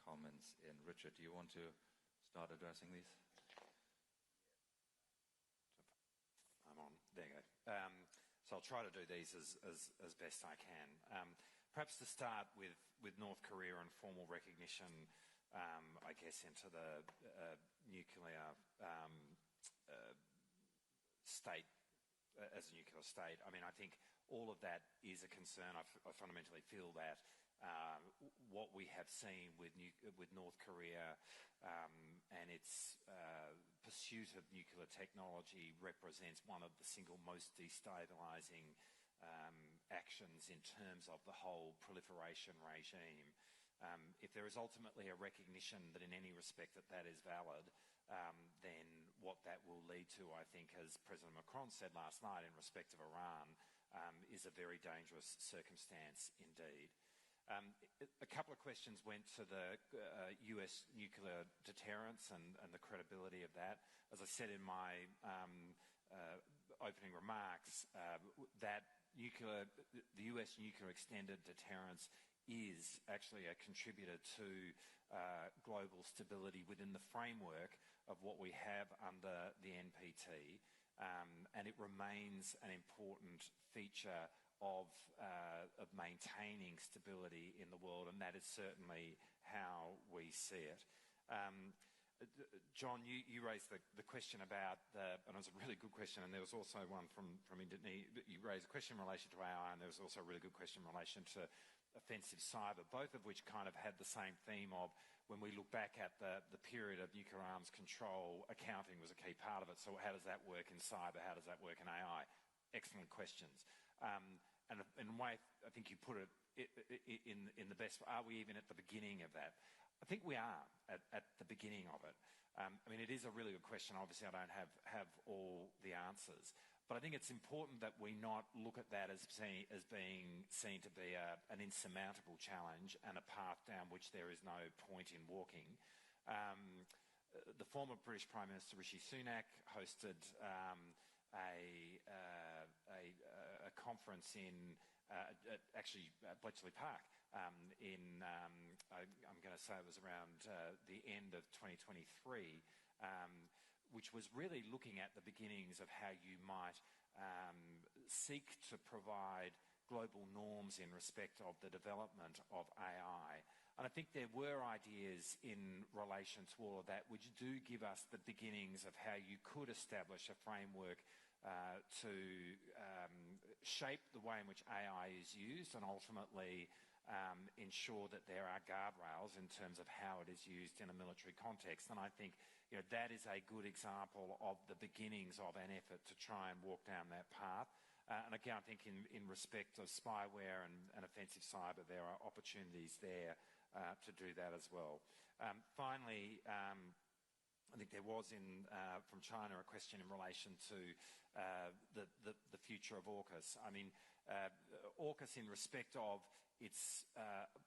comments in. Richard, do you want to start addressing these? I'm on. There you go. So I'll try to do these as best I can. Perhaps to start with North Korea and formal recognition, I guess, into the nuclear state, as a nuclear state. I mean, I think all of that is a concern. I fundamentally feel that what we have seen with North Korea and its pursuit of nuclear technology represents one of the single most destabilizing actions in terms of the whole proliferation regime. If there is ultimately a recognition that in any respect that is valid, then what that will lead to, I think, as President Macron said last night in respect of Iran, is a very dangerous circumstance indeed. A couple of questions went to the US nuclear deterrence and the credibility of that. As I said in my opening remarks, that the US nuclear extended deterrence is actually a contributor to global stability within the framework of what we have under the NPT, and it remains an important feature of maintaining stability in the world, and that is certainly how we see it. John, you raised the question about and it was a really good question, and there was also one from Indonesia. You raised a question in relation to AI, and there was also a really good question in relation to offensive cyber, both of which kind of had the same theme of, when we look back at the period of nuclear arms control, accounting was a key part of it. So how does that work in cyber? How does that work in AI? Excellent questions. And in a way, I think you put it in the best. Are we even at the beginning of that? I think we are at the beginning of it. I mean, it is a really good question. Obviously, I don't have all the answers. But I think it's important that we not look at that as being seen to be an insurmountable challenge and a path down which there is no point in walking. The former British Prime Minister Rishi Sunak hosted a conference in Bletchley Park I'm going to say it was around the end of 2023, which was really looking at the beginnings of how you might seek to provide global norms in respect of the development of AI. And I think there were ideas in relation to all of that which do give us the beginnings of how you could establish a framework to shape the way in which AI is used and ultimately ensure that there are guardrails in terms of how it is used in a military context. And I think that is a good example of the beginnings of an effort to try and walk down that path. And again, I think in respect of spyware and offensive cyber, there are opportunities there to do that as well. Finally, I think there was from China a question in relation to the future of AUKUS. I mean, AUKUS in respect of its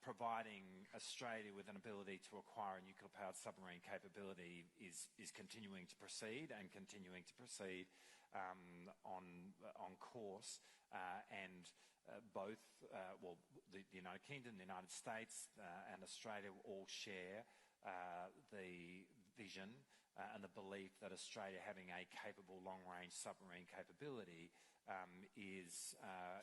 providing Australia with an ability to acquire a nuclear-powered submarine capability is continuing to proceed and continuing to proceed on course. Both the United Kingdom, the United States and Australia all share the vision and the belief that Australia having a capable long-range submarine capability is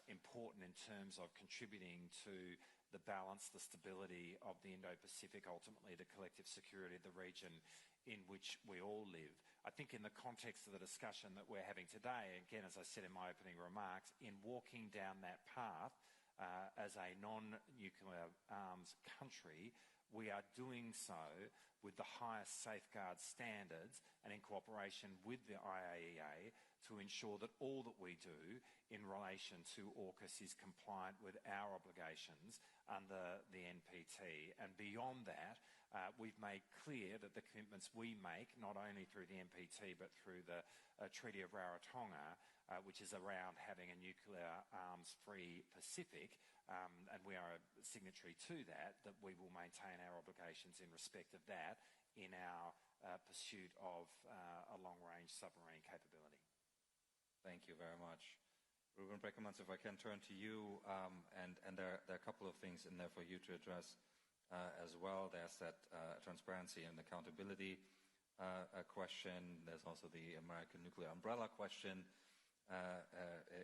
important in terms of contributing to the balance, the stability of the Indo Pacific, ultimately the collective security of the region in which we all live. I think in the context of the discussion that we're having today, again, as I said in my opening remarks, in walking down that path as a non-nuclear arms country, we are doing so with the highest safeguard standards and in cooperation with the IAEA to ensure that all that we do in relation to AUKUS is compliant with our obligations under the NPT. And beyond that, we've made clear that the commitments we make, not only through the NPT but through the Treaty of Rarotonga, which is around having a nuclear arms-free Pacific, and we are a signatory to that we will maintain our obligations in respect of that in our pursuit of a long-range submarine capability. Thank you very much. Ruben Breckermans, if I can turn to you, and there are a couple of things in there for you to address as well. There's that transparency and accountability question. There's also the American nuclear umbrella question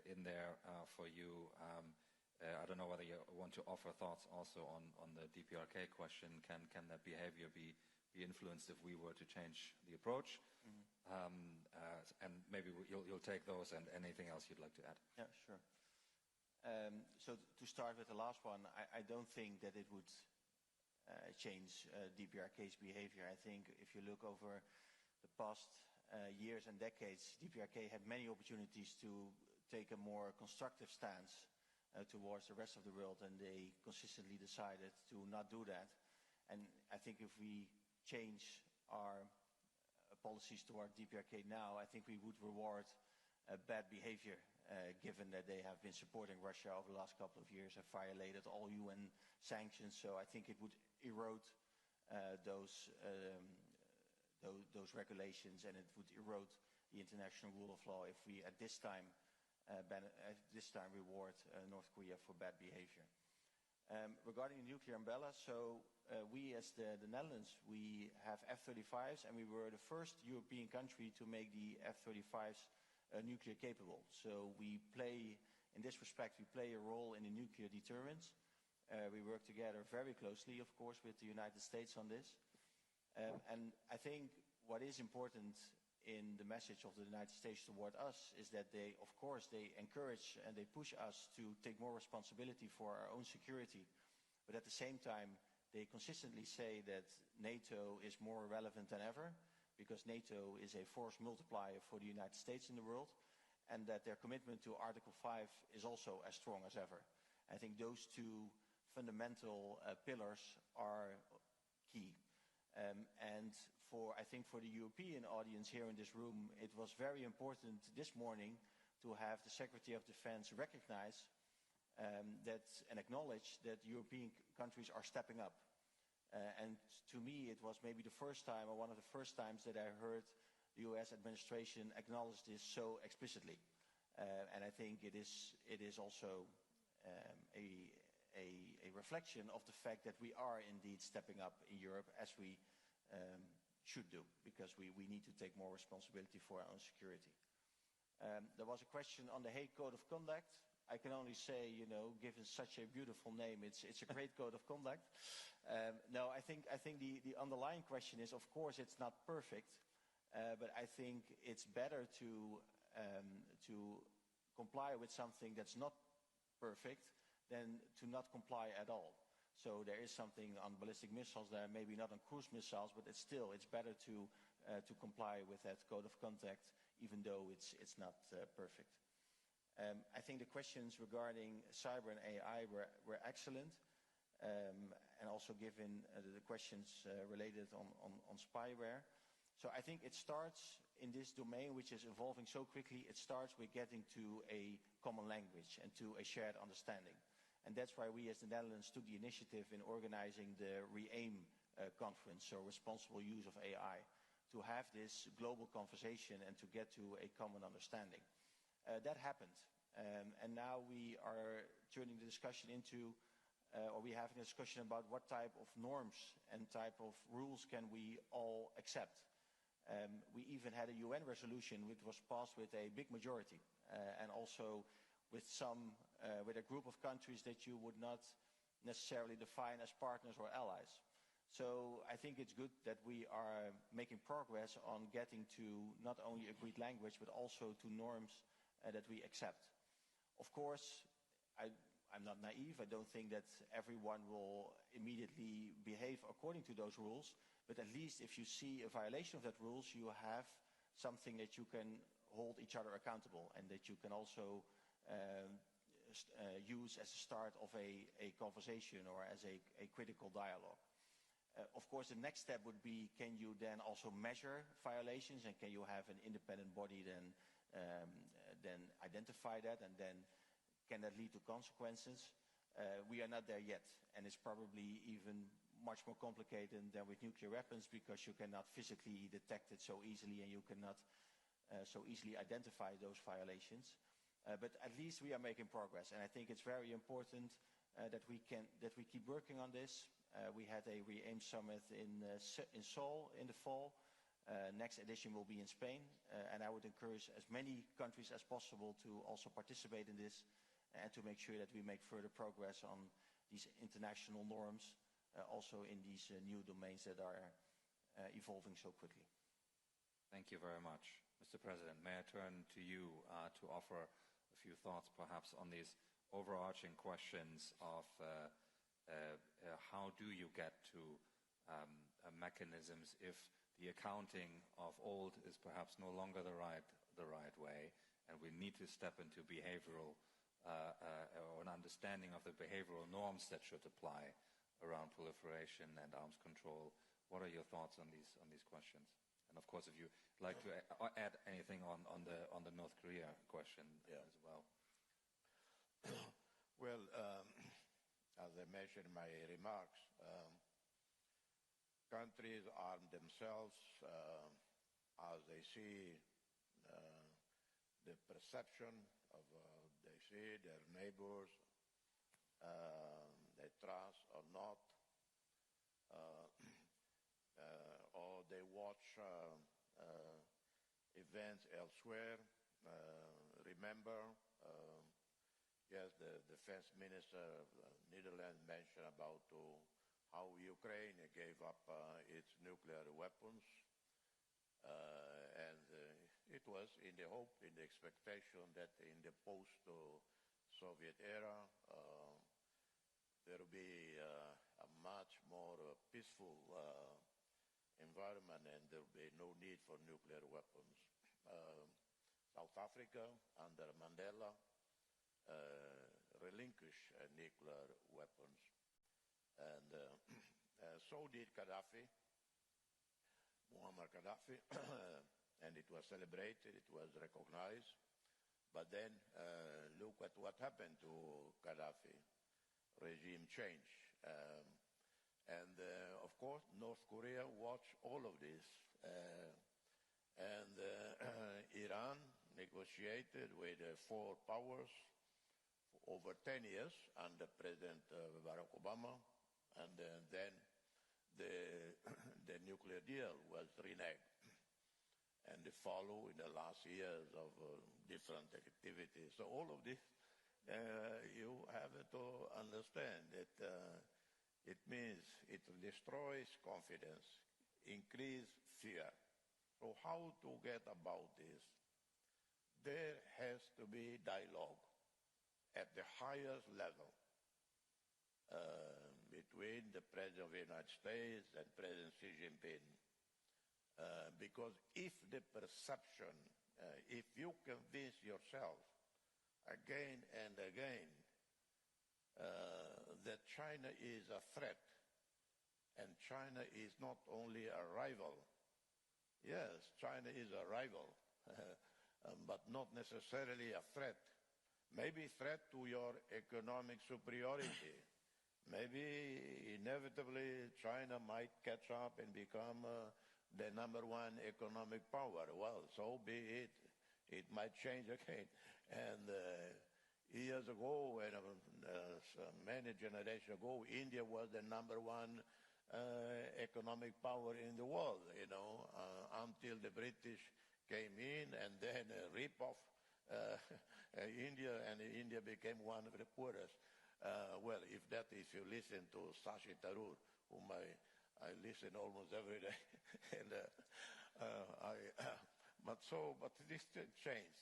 in there for you. I don't know whether you want to offer thoughts also on the DPRK question. Can that behavior be influenced if we were to change the approach? And maybe you'll take those and anything else you'd like to add. Yeah, sure. So to start with the last one, I don't think that it would change DPRK's behavior. I think if you look over the past years and decades, DPRK had many opportunities to take a more constructive stance towards the rest of the world, and they consistently decided to not do that. And I think if we change our policies toward DPRK now, I think we would reward bad behavior, given that they have been supporting Russia over the last couple of years, have violated all UN sanctions. So I think it would erode those regulations, and it would erode the international rule of law if we at this time reward North Korea for bad behavior. Regarding the nuclear umbrella, so we as the Netherlands, we have F-35s, and we were the first European country to make the F-35s nuclear capable. So we play, in this respect, we play a role in the nuclear deterrence. We work together very closely, of course, with the United States on this. And I think what is important in the message of the United States toward us is that they, of course, they encourage and they push us to take more responsibility for our own security. But at the same time, they consistently say that NATO is more relevant than ever because NATO is a force multiplier for the United States in the world, and that their commitment to Article 5 is also as strong as ever. I think those two fundamental pillars are key. And I think for the European audience here in this room, it was very important this morning to to have the Secretary of Defense recognize that and acknowledge that European countries are stepping up. And to me, it was maybe the first time, or one of the first times, that I heard the US administration acknowledge this so explicitly. And I think it is also a reflection of the fact that we are indeed stepping up in Europe, as we should do, because we need to take more responsibility for our own security. There was a question on the Hague Code of Conduct. I can only say, given such a beautiful name, it's a great code of conduct. No, I think the underlying question is, of course, it's not perfect, but I think it's better to comply with something that's not perfect than to not comply at all. So there is something on ballistic missiles there, maybe not on cruise missiles, but it's better to comply with that code of conduct, even though it's not perfect. I think the questions regarding cyber and AI were excellent, and also given the questions related on spyware. So I think it starts in this domain, which is evolving so quickly, it starts with getting to a common language and to a shared understanding. And that's why we as the Netherlands took the initiative in organizing the RE-AIM conference, so responsible use of AI, to have this global conversation and to get to a common understanding. That happened. And now we are turning the discussion into, or we're having a discussion about what type of norms and type of rules can we all accept. We even had a UN resolution which was passed with a big majority, and also with a group of countries that you would not necessarily define as partners or allies. So I think it's good that we are making progress on getting to not only agreed language, but also to norms that we accept. Of course, I'm not naive. I don't think that everyone will immediately behave according to those rules, but at least if you see a violation of that rules, you have something that you can hold each other accountable, and that you can also use as a start of a conversation or as a critical dialogue. Of course, the next step would be, can you then also measure violations, and can you have an independent body then identify that, and then can that lead to consequences? We are not there yet, and it's probably even much more complicated than with nuclear weapons, because you cannot physically detect it so easily, and you cannot so easily identify those violations. But at least we are making progress, and I think it's very important that we keep working on this. We had a RE-AIM summit in Seoul in the fall. Next edition will be in Spain, and I would encourage as many countries as possible to also participate in this, and to make sure that we make further progress on these international norms, also in these new domains that are evolving so quickly. Thank you very much. Mr. President, may I turn to you to offer a few thoughts perhaps on these overarching questions of how do you get to mechanisms if the accounting of old is perhaps no longer the right way, and we need to step into behavioral or an understanding of the behavioral norms that should apply around proliferation and arms control. What are your thoughts on these questions? And of course, if you'd like to add anything on the North Korea question as well. Well, as I mentioned in my remarks, countries arm themselves as they see the perception of they see their neighbors, they trust or not, or they watch events elsewhere. Remember, yes, the defense minister of the Netherlands mentioned about how Ukraine gave up its nuclear weapons, and it was in the hope, in the expectation that in the post-Soviet era there will be a much more peaceful environment, and there will be no need for nuclear weapons. South Africa, under Mandela, relinquished nuclear weapons, and so did Muammar Gaddafi, and it was celebrated, it was recognized. But then look at what happened to Gaddafi, regime change. And of course, North Korea watched all of this. And Iran negotiated with four powers for over 10 years under President Barack Obama. And then the nuclear deal was reneged. And they follow in the last years of different activities. So all of this, you have to understand that it means it destroys confidence, increase fear. So how to get about this? There has to be dialogue at the highest level between the President of the United States and President Xi Jinping. Because if the perception, if you convince yourself again and again that China is a threat, and China is not only a rival, yes, China is a rival, but not necessarily a threat. Maybe threat to your economic superiority. Maybe inevitably China might catch up and become the number one economic power. Well, so be it. It might change again. And years ago, many generations ago, India was the number one economic power in the world, until the British came in and then rip off India, and India became one of the poorest. Well, if you listen to Shashi Tharoor, whom I listen almost every day, and but this changed,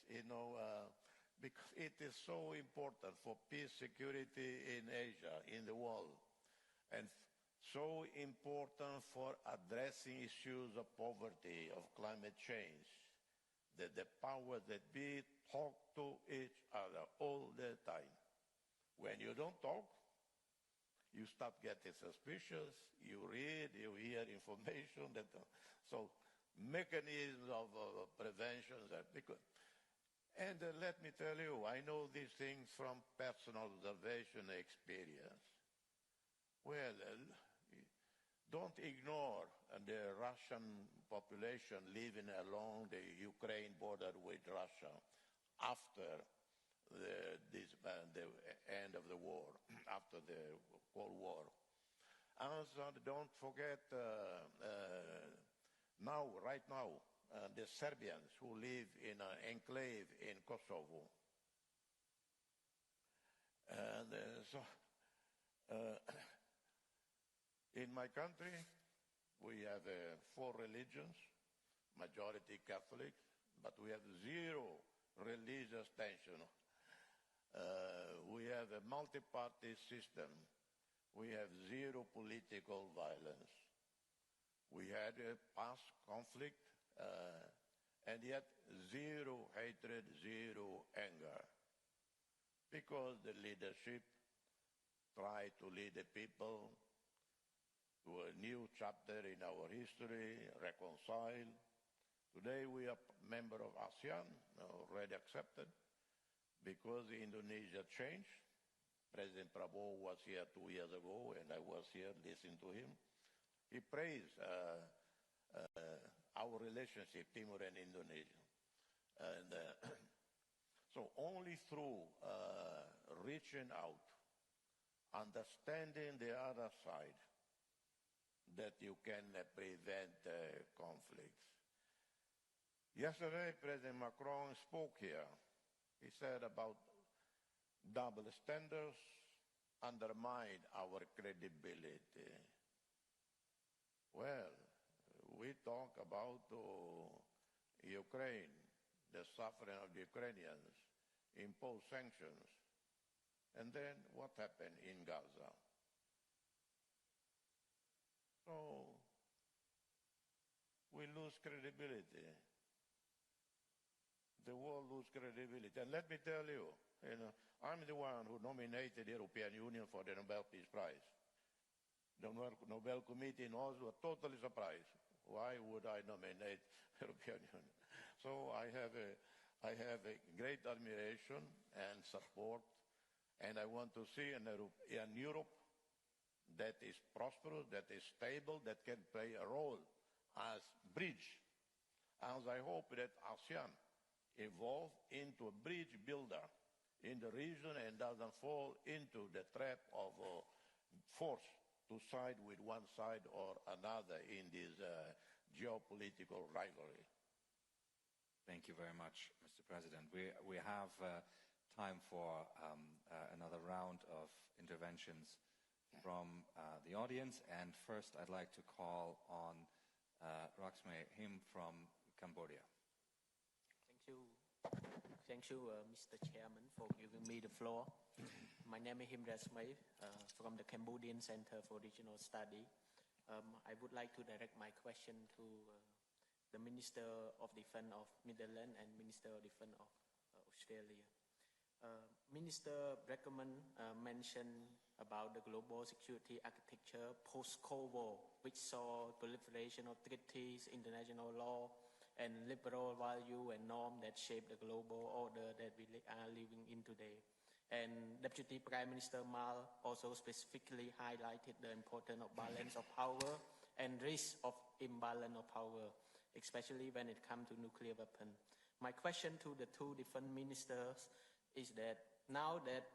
because it is so important for peace, security in Asia, in the world, and so important for addressing issues of poverty, of climate change, that the powers that be talk to each other all the time. When you don't talk, you start getting suspicious, you read, you hear information. So mechanisms of prevention. And let me tell you, I know these things from personal observation and experience. Well, don't ignore the Russian population living along the Ukraine border with Russia after the end of the war, after the Cold War. Also, don't forget right now, the Serbians who live in an enclave in Kosovo. And in my country, we have 4 religions, majority Catholic, but we have zero religious tension. We have a multi-party system. We have zero political violence. We had a past conflict, and yet zero hatred, zero anger. Because the leadership tried to lead the people to a new chapter in our history, reconcile. Today we are member of ASEAN, already accepted, because Indonesia changed. President Prabowo was here 2 years ago, and I was here listening to him. He praised our relationship, Timor and Indonesia. And so only through reaching out, understanding the other side, that you can prevent conflicts. Yesterday, President Macron spoke here. He said about double standards undermine our credibility. Well, we talk about Ukraine, the suffering of the Ukrainians, impose sanctions, and then what happened in Gaza? So we lose credibility. The world loses credibility. And let me tell you, I'm the one who nominated the European Union for the Nobel Peace Prize. The Nobel Committee in Oslo were totally surprised. Why would I nominate the European Union? So I have I have a great admiration and support, and I want to see an Europe that is prosperous, that is stable, that can play a role as bridge. As I hope that ASEAN evolve into a bridge builder in the region and doesn't fall into the trap of force to side with one side or another in this geopolitical rivalry. Thank you very much, Mr. President. We have time for another round of interventions from the audience. And first, I'd like to call on Raksme Him from Cambodia. Thank you, Mr. Chairman, for giving me the floor. My name is Him Rasmay from the Cambodian Center for Regional Study. I would like to direct my question to the Minister of Defense of Netherlands and Minister of Defense of Australia. Minister Breckman mentioned about the global security architecture post-Cold War, which saw proliferation of treaties, international law, and liberal value and norm that shape the global order that we are living in today. And Deputy Prime Minister Mal also specifically highlighted the importance of balance of power and risk of imbalance of power, especially when it comes to nuclear weapons. My question to the two different ministers is that now that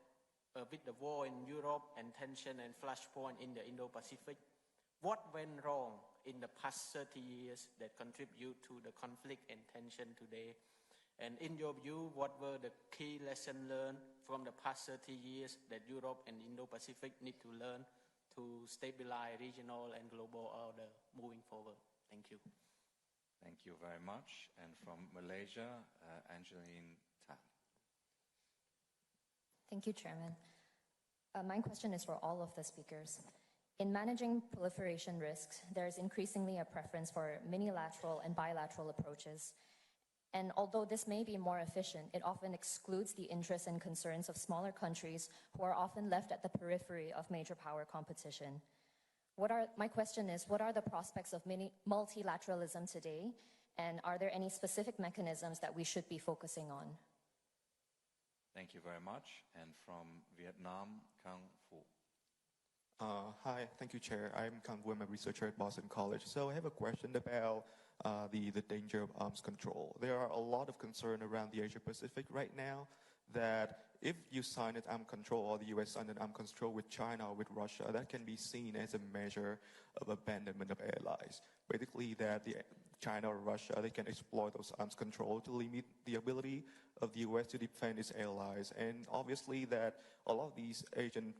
with the war in Europe and tension and flashpoint in the Indo Pacific, what went wrong in the past 30 years that contribute to the conflict and tension today? And in your view, what were the key lessons learned from the past 30 years that Europe and Indo Pacific need to learn to stabilize regional and global order moving forward? Thank you. Thank you very much. And from Malaysia, Angeline Tan. Thank you, Chairman. My question is for all of the speakers. In managing proliferation risks, there is increasingly a preference for minilateral and bilateral approaches. And although this may be more efficient, it often excludes the interests and concerns of smaller countries who are often left at the periphery of major power competition. My question is, what are the prospects of multilateralism today? And are there any specific mechanisms that we should be focusing on? Thank you very much. And from Vietnam, Kang Phu. Hi, thank you, Chair. I'm Kang Phu, I'm a researcher at Boston College. So I have a question about the danger of arms control. There are a lot of concern around the Asia Pacific right now that if you sign an arms control or the US signed an arms control with China or with Russia, that can be seen as a measure of abandonment of allies. Basically that China or Russia, they can exploit those arms control to limit the ability of the US to defend its allies. And obviously that a lot of these Asian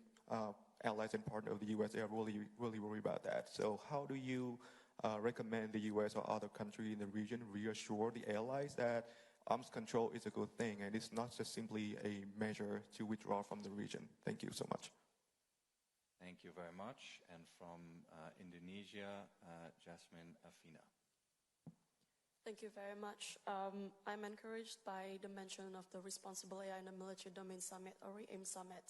allies and partners of the US, they are really worried about that. So how do you recommend the US or other countries in the region reassure the allies that arms control is a good thing and it's not just simply a measure to withdraw from the region? Thank you so much. Thank you very much. And from Indonesia, Jasmine Afina. Thank you very much. I'm encouraged by the mention of the Responsible AI in the Military Domain Summit, or REAIM Summit.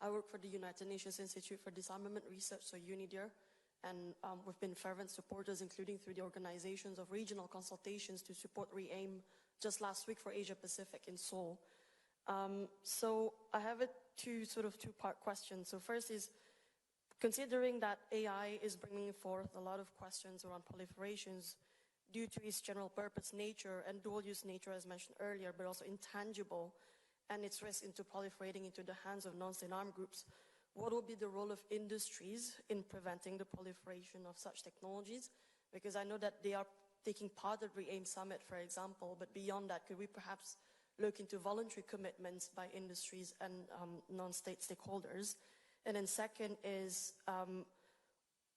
I work for the United Nations Institute for Disarmament Research, so UNIDIR, and we've been fervent supporters, including through the organizations of regional consultations to support REAIM just last week for Asia Pacific in Seoul. So I have two-part question. So first is, considering that AI is bringing forth a lot of questions around proliferations due to its general purpose nature and dual use nature as mentioned earlier, but also intangible, and its risk into proliferating into the hands of non-state armed groups, what will be the role of industries in preventing the proliferation of such technologies? Because I know that they are taking part of the REAIM Summit, for example, but beyond that, could we perhaps look into voluntary commitments by industries and non-state stakeholders? And then second is,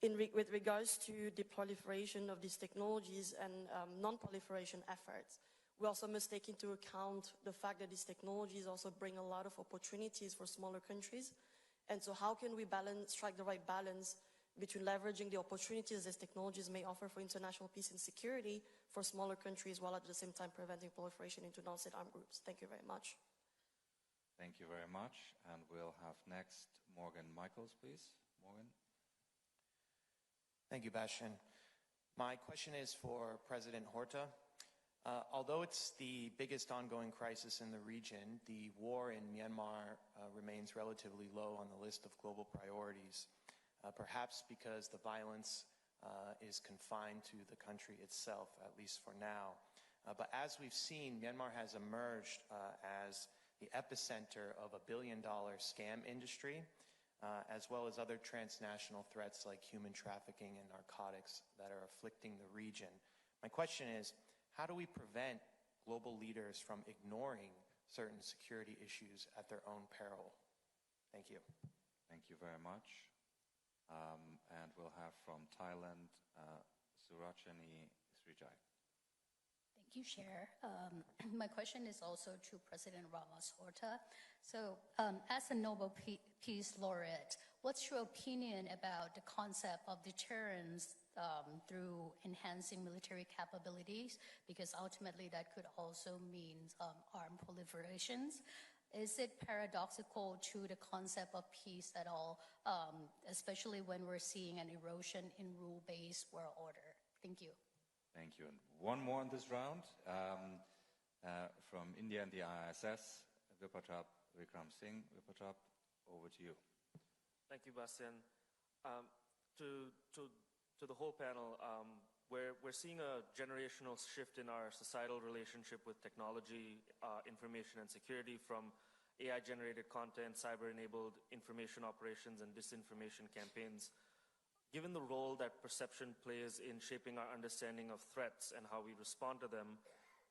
with regards to the proliferation of these technologies and non-proliferation efforts, we also must take into account the fact that these technologies also bring a lot of opportunities for smaller countries. And so how can we strike the right balance between leveraging the opportunities these technologies may offer for international peace and security for smaller countries, while at the same time preventing proliferation into non-state armed groups? Thank you very much. Thank you very much. And we'll have next Morgan Michaels, please. Morgan. Thank you, Bastian. My question is for President Horta. Although it's the biggest ongoing crisis in the region, the war in Myanmar remains relatively low on the list of global priorities, perhaps because the violence is confined to the country itself, at least for now. But as we've seen, Myanmar has emerged as the epicenter of a billion-dollar scam industry, as well as other transnational threats like human trafficking and narcotics that are afflicting the region. My question is, how do we prevent global leaders from ignoring certain security issues at their own peril? Thank you. Thank you very much. And we'll have from Thailand, Surachani Srijai. Thank you, Chair. My question is also to President Ramaphosa. So, as a Nobel Peace Laureate, what's your opinion about the concept of deterrence through enhancing military capabilities? Because ultimately that could also mean armed proliferations. Is it paradoxical to the concept of peace at all, especially when we're seeing an erosion in rule-based world order? Thank you. Thank you. And one more in this round from India and the ISS, Vipatrap Vikram Singh. Vipatrap, over to you. Thank you, Bastian. To the whole panel, we're seeing a generational shift in our societal relationship with technology, information and security, from AI-generated content, cyber-enabled information operations, and disinformation campaigns. Given the role that perception plays in shaping our understanding of threats and how we respond to them,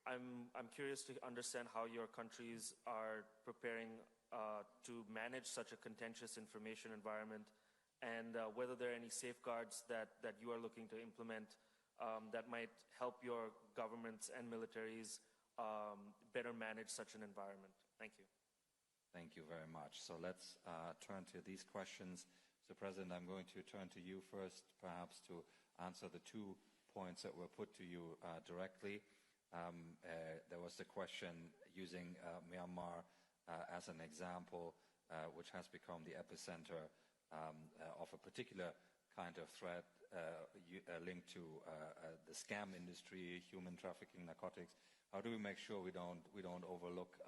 I'm curious to understand how your countries are preparing to manage such a contentious information environment, and whether there are any safeguards that you are looking to implement that might help your governments and militaries better manage such an environment. Thank you. Thank you very much. So let's turn to these questions. So, President, I'm going to turn to you first, perhaps to answer the 2 points that were put to you directly. There was the question using Myanmar as an example, which has become the epicenter of a particular kind of threat linked to the scam industry, human trafficking, narcotics. How do we make sure we don't overlook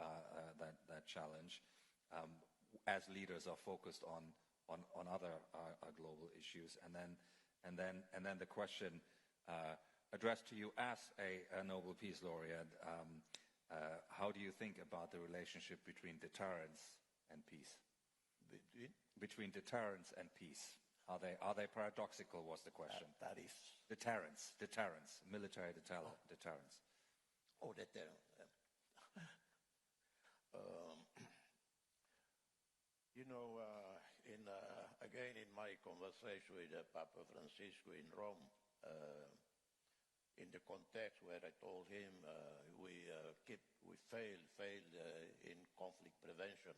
that challenge as leaders are focused on other global issues? And then the question addressed to you as a Nobel Peace Laureate, how do you think about the relationship between deterrence and peace? Between deterrence and peace. Are they paradoxical, was the question. That is. Deterrence, military deterrence. Oh, deterrence. Again, in my conversation with Papa Francisco in Rome, in the context where I told him we failed in conflict prevention,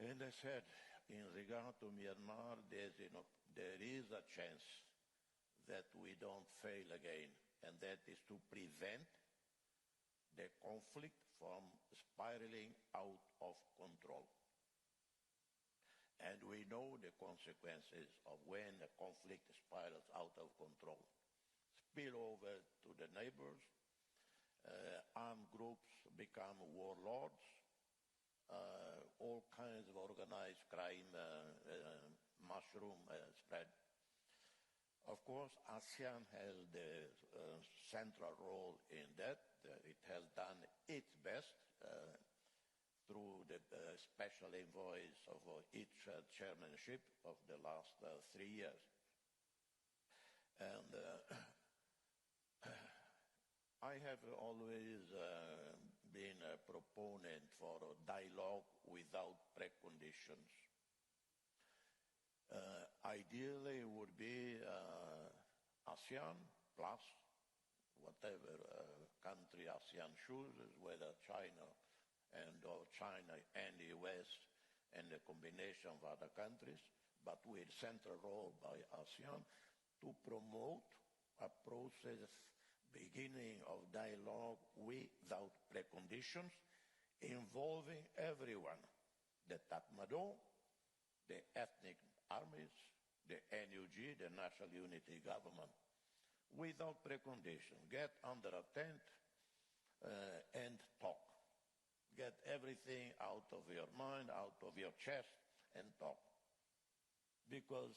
and I said, in regard to Myanmar, there is a chance that we don't fail again, and that is to prevent the conflict from spiraling out of control. And we know the consequences of when a conflict spirals out of control. Spill over to the neighbors, armed groups become warlords, all kinds of organized crime mushroom spread. Of course, ASEAN has the central role in that. It has done its best through the special envoys of each chairmanship of the last 3 years. And I have always been a proponent for a dialogue without preconditions. Ideally, it would be ASEAN plus whatever country ASEAN chooses, whether China and the US and a combination of other countries, but with central role by ASEAN to promote a process beginning of dialogue without preconditions involving everyone, the Tatmadaw, the ethnic armies, the NUG, the National Unity Government. without precondition. Get under a tent and talk. Get everything out of your mind, out of your chest, and talk. Because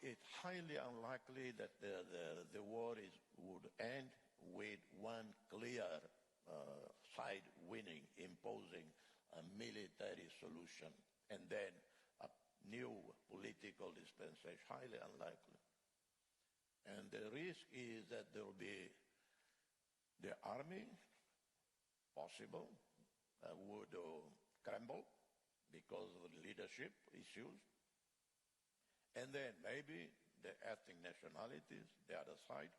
it's highly unlikely that the war would end with one clear side winning, imposing a military solution, and then a new political dispensation. Highly unlikely. And the risk is that there will be the army, possible, would crumble because of leadership issues. And then maybe the ethnic nationalities, the other side,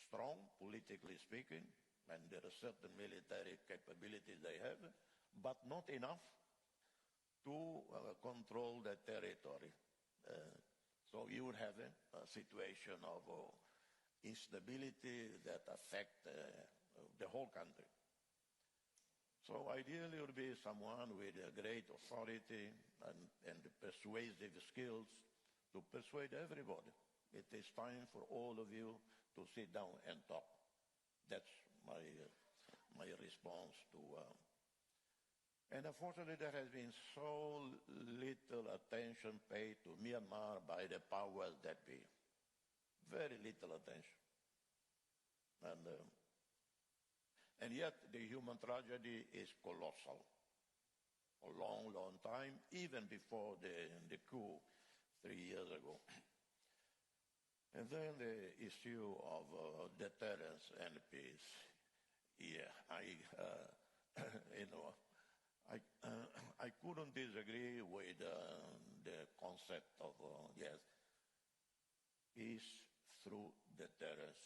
strong, politically speaking, and there are certain military capabilities they have, but not enough to control the territory. So you would have a situation of instability that affect the whole country. So ideally it would be someone with a great authority and the persuasive skills to persuade everybody. It is time for all of you to sit down and talk. That's my response to... And unfortunately there has been so little attention paid to Myanmar by the powers that be. Very little attention. And yet the human tragedy is colossal. A long, long time, even before the coup 3 years ago. And then the issue of deterrence and peace. Yeah, I couldn't disagree with the concept of, yes, peace through deterrence.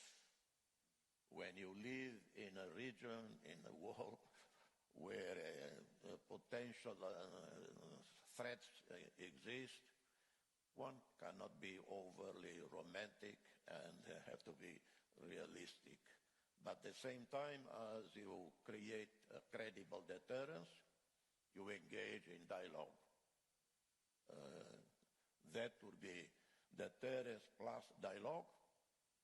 When you live in a region, in a world where potential threats exist, one cannot be overly romantic and have to be realistic. But at the same time, as you create a credible deterrence, you engage in dialogue. That would be deterrence plus dialogue,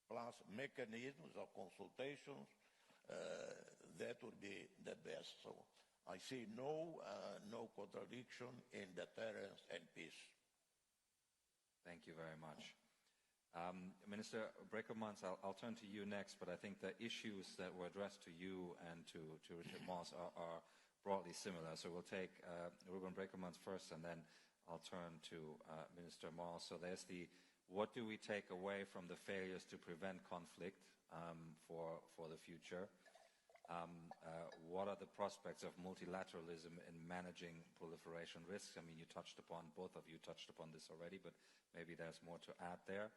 plus mechanisms of consultations. That would be the best. So I see no contradiction in deterrence and peace. Thank you very much. Minister Brekelmans, I'll turn to you next, but I think the issues that were addressed to you and to Richard Moss are broadly similar. So we'll take Ruben Brekelmans first, and then I'll turn to Minister Moss. So there's what do we take away from the failures to prevent conflict for the future? What are the prospects of multilateralism in managing proliferation risks? I mean, both of you touched upon this already, but maybe there's more to add there.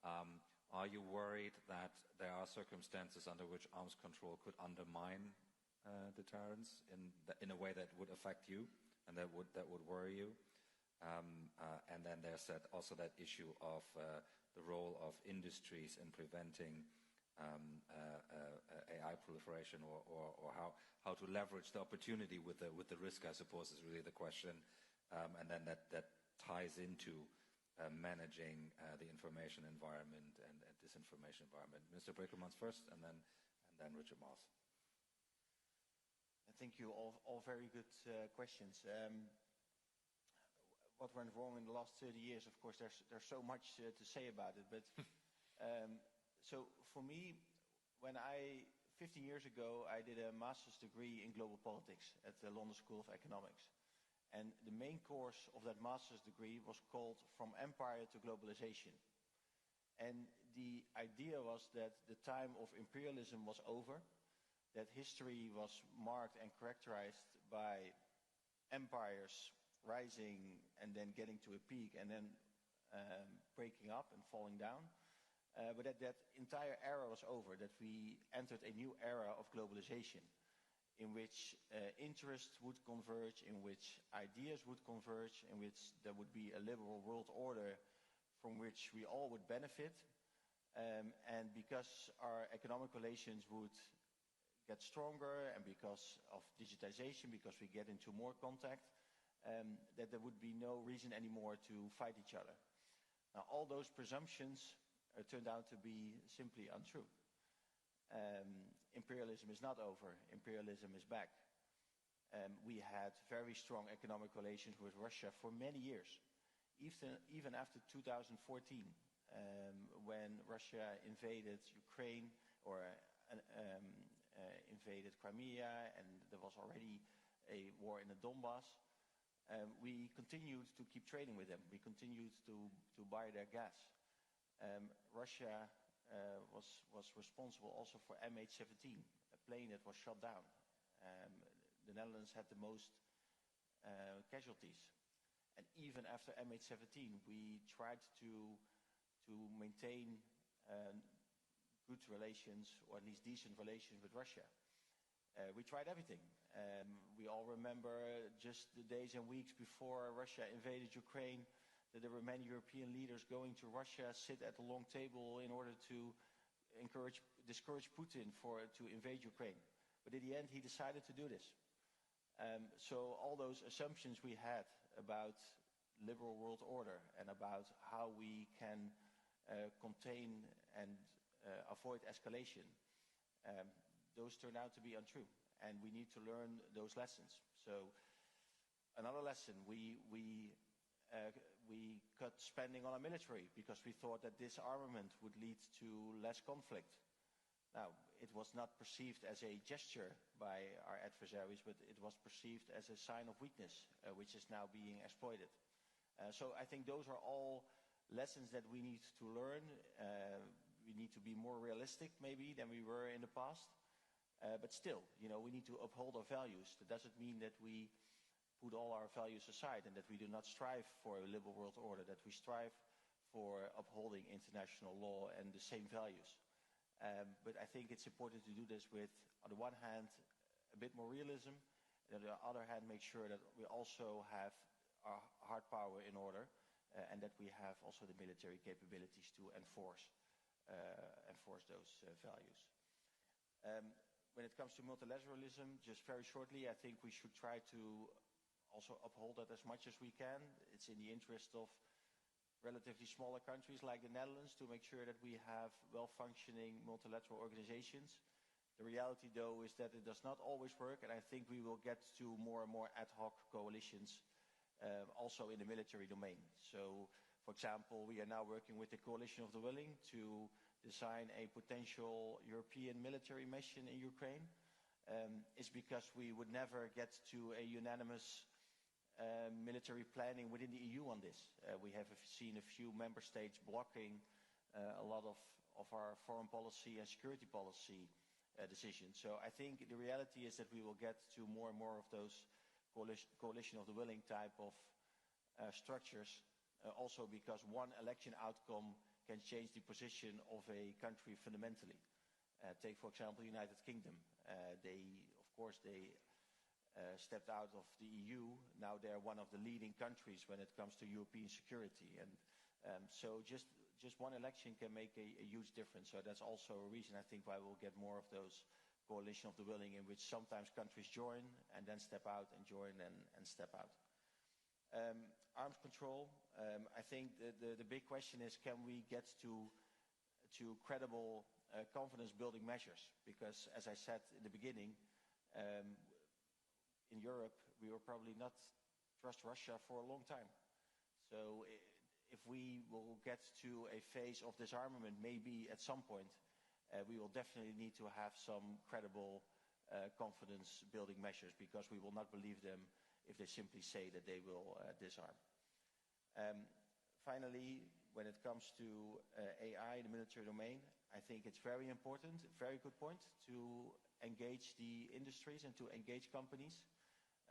Are you worried that there are circumstances under which arms control could undermine deterrence in a way that would affect you and that would worry you? And then there's also that issue of the role of industries in preventing AI proliferation, or how to leverage the opportunity with the risk, I suppose, is really the question. And then that ties into managing the information environment and disinformation environment. Mr. Brekelmans first, and then Richard Moss. Thank you. All very good questions. What went wrong in the last 30 years, of course, there's so much to say about it. But so for me, 15 years ago, I did a master's degree in global politics at the London School of Economics. And the main course of that master's degree was called From Empire to Globalization. And the idea was that the time of imperialism was over, that history was marked and characterized by empires rising and then getting to a peak and then breaking up and falling down. But that entire era was over, that we entered a new era of globalization in which interests would converge, in which ideas would converge, in which there would be a liberal world order from which we all would benefit. And because our economic relations would get stronger and because of digitization, because we get into more contact, that there would be no reason anymore to fight each other. Now, all those presumptions turned out to be simply untrue. Imperialism is not over. Imperialism is back. We had very strong economic relations with Russia for many years, even after 2014, when Russia invaded Ukraine or invaded Crimea, and there was already a war in the Donbass. We continued to keep trading with them. We continued to buy their gas. Russia was responsible also for MH17, a plane that was shot down. The Netherlands had the most casualties. And even after MH17, we tried to maintain good relations, or at least decent relations with Russia. We tried everything. We all remember just the days and weeks before Russia invaded Ukraine, that there were many European leaders going to Russia, sit at a long table in order to discourage Putin to invade Ukraine. But in the end, he decided to do this. So all those assumptions we had about liberal world order and about how we can contain and avoid escalation, those turned out to be untrue. And we need to learn those lessons. So another lesson, we cut spending on our military because we thought that disarmament would lead to less conflict. Now, it was not perceived as a gesture by our adversaries, but it was perceived as a sign of weakness, which is now being exploited. So I think those are all lessons that we need to learn. We need to be more realistic, maybe, than we were in the past. But still, we need to uphold our values. That doesn't mean that we put all our values aside and that we do not strive for a liberal world order, that we strive for upholding international law and the same values. But I think it's important to do this with, on the one hand, a bit more realism, and on the other hand, make sure that we also have our hard power in order, and that we have also the military capabilities to enforce those values. When it comes to multilateralism, just very shortly, I think we should try to also uphold that as much as we can. It's in the interest of relatively smaller countries like the Netherlands to make sure that we have well-functioning multilateral organizations. The reality, though, is that it does not always work, and I think we will get to more and more ad hoc coalitions also in the military domain. So, for example, we are now working with the Coalition of the Willing to design a potential European military mission in Ukraine. It's because we would never get to a unanimous military planning within the EU on this. We have seen a few member states blocking a lot of our foreign policy and security policy decisions. So I think the reality is that we will get to more and more of those coalition of the willing type of structures, also because one election outcome can change the position of a country fundamentally. Take, for example, the United Kingdom. They stepped out of the EU. Now they're one of the leading countries when it comes to European security. And so just one election can make a huge difference. So that's also a reason, I think, why we'll get more of those coalition of the willing, in which sometimes countries join and then step out and join and step out. Arms control, I think the big question is, can we get to credible confidence-building measures? Because, as I said in the beginning, in Europe, we will probably not trust Russia for a long time. So if we will get to a phase of disarmament, maybe at some point, we will definitely need to have some credible confidence-building measures, because we will not believe them if they simply say that they will disarm. Finally, when it comes to AI in the military domain, I think it's very important, very good point, to engage the industries and to engage companies.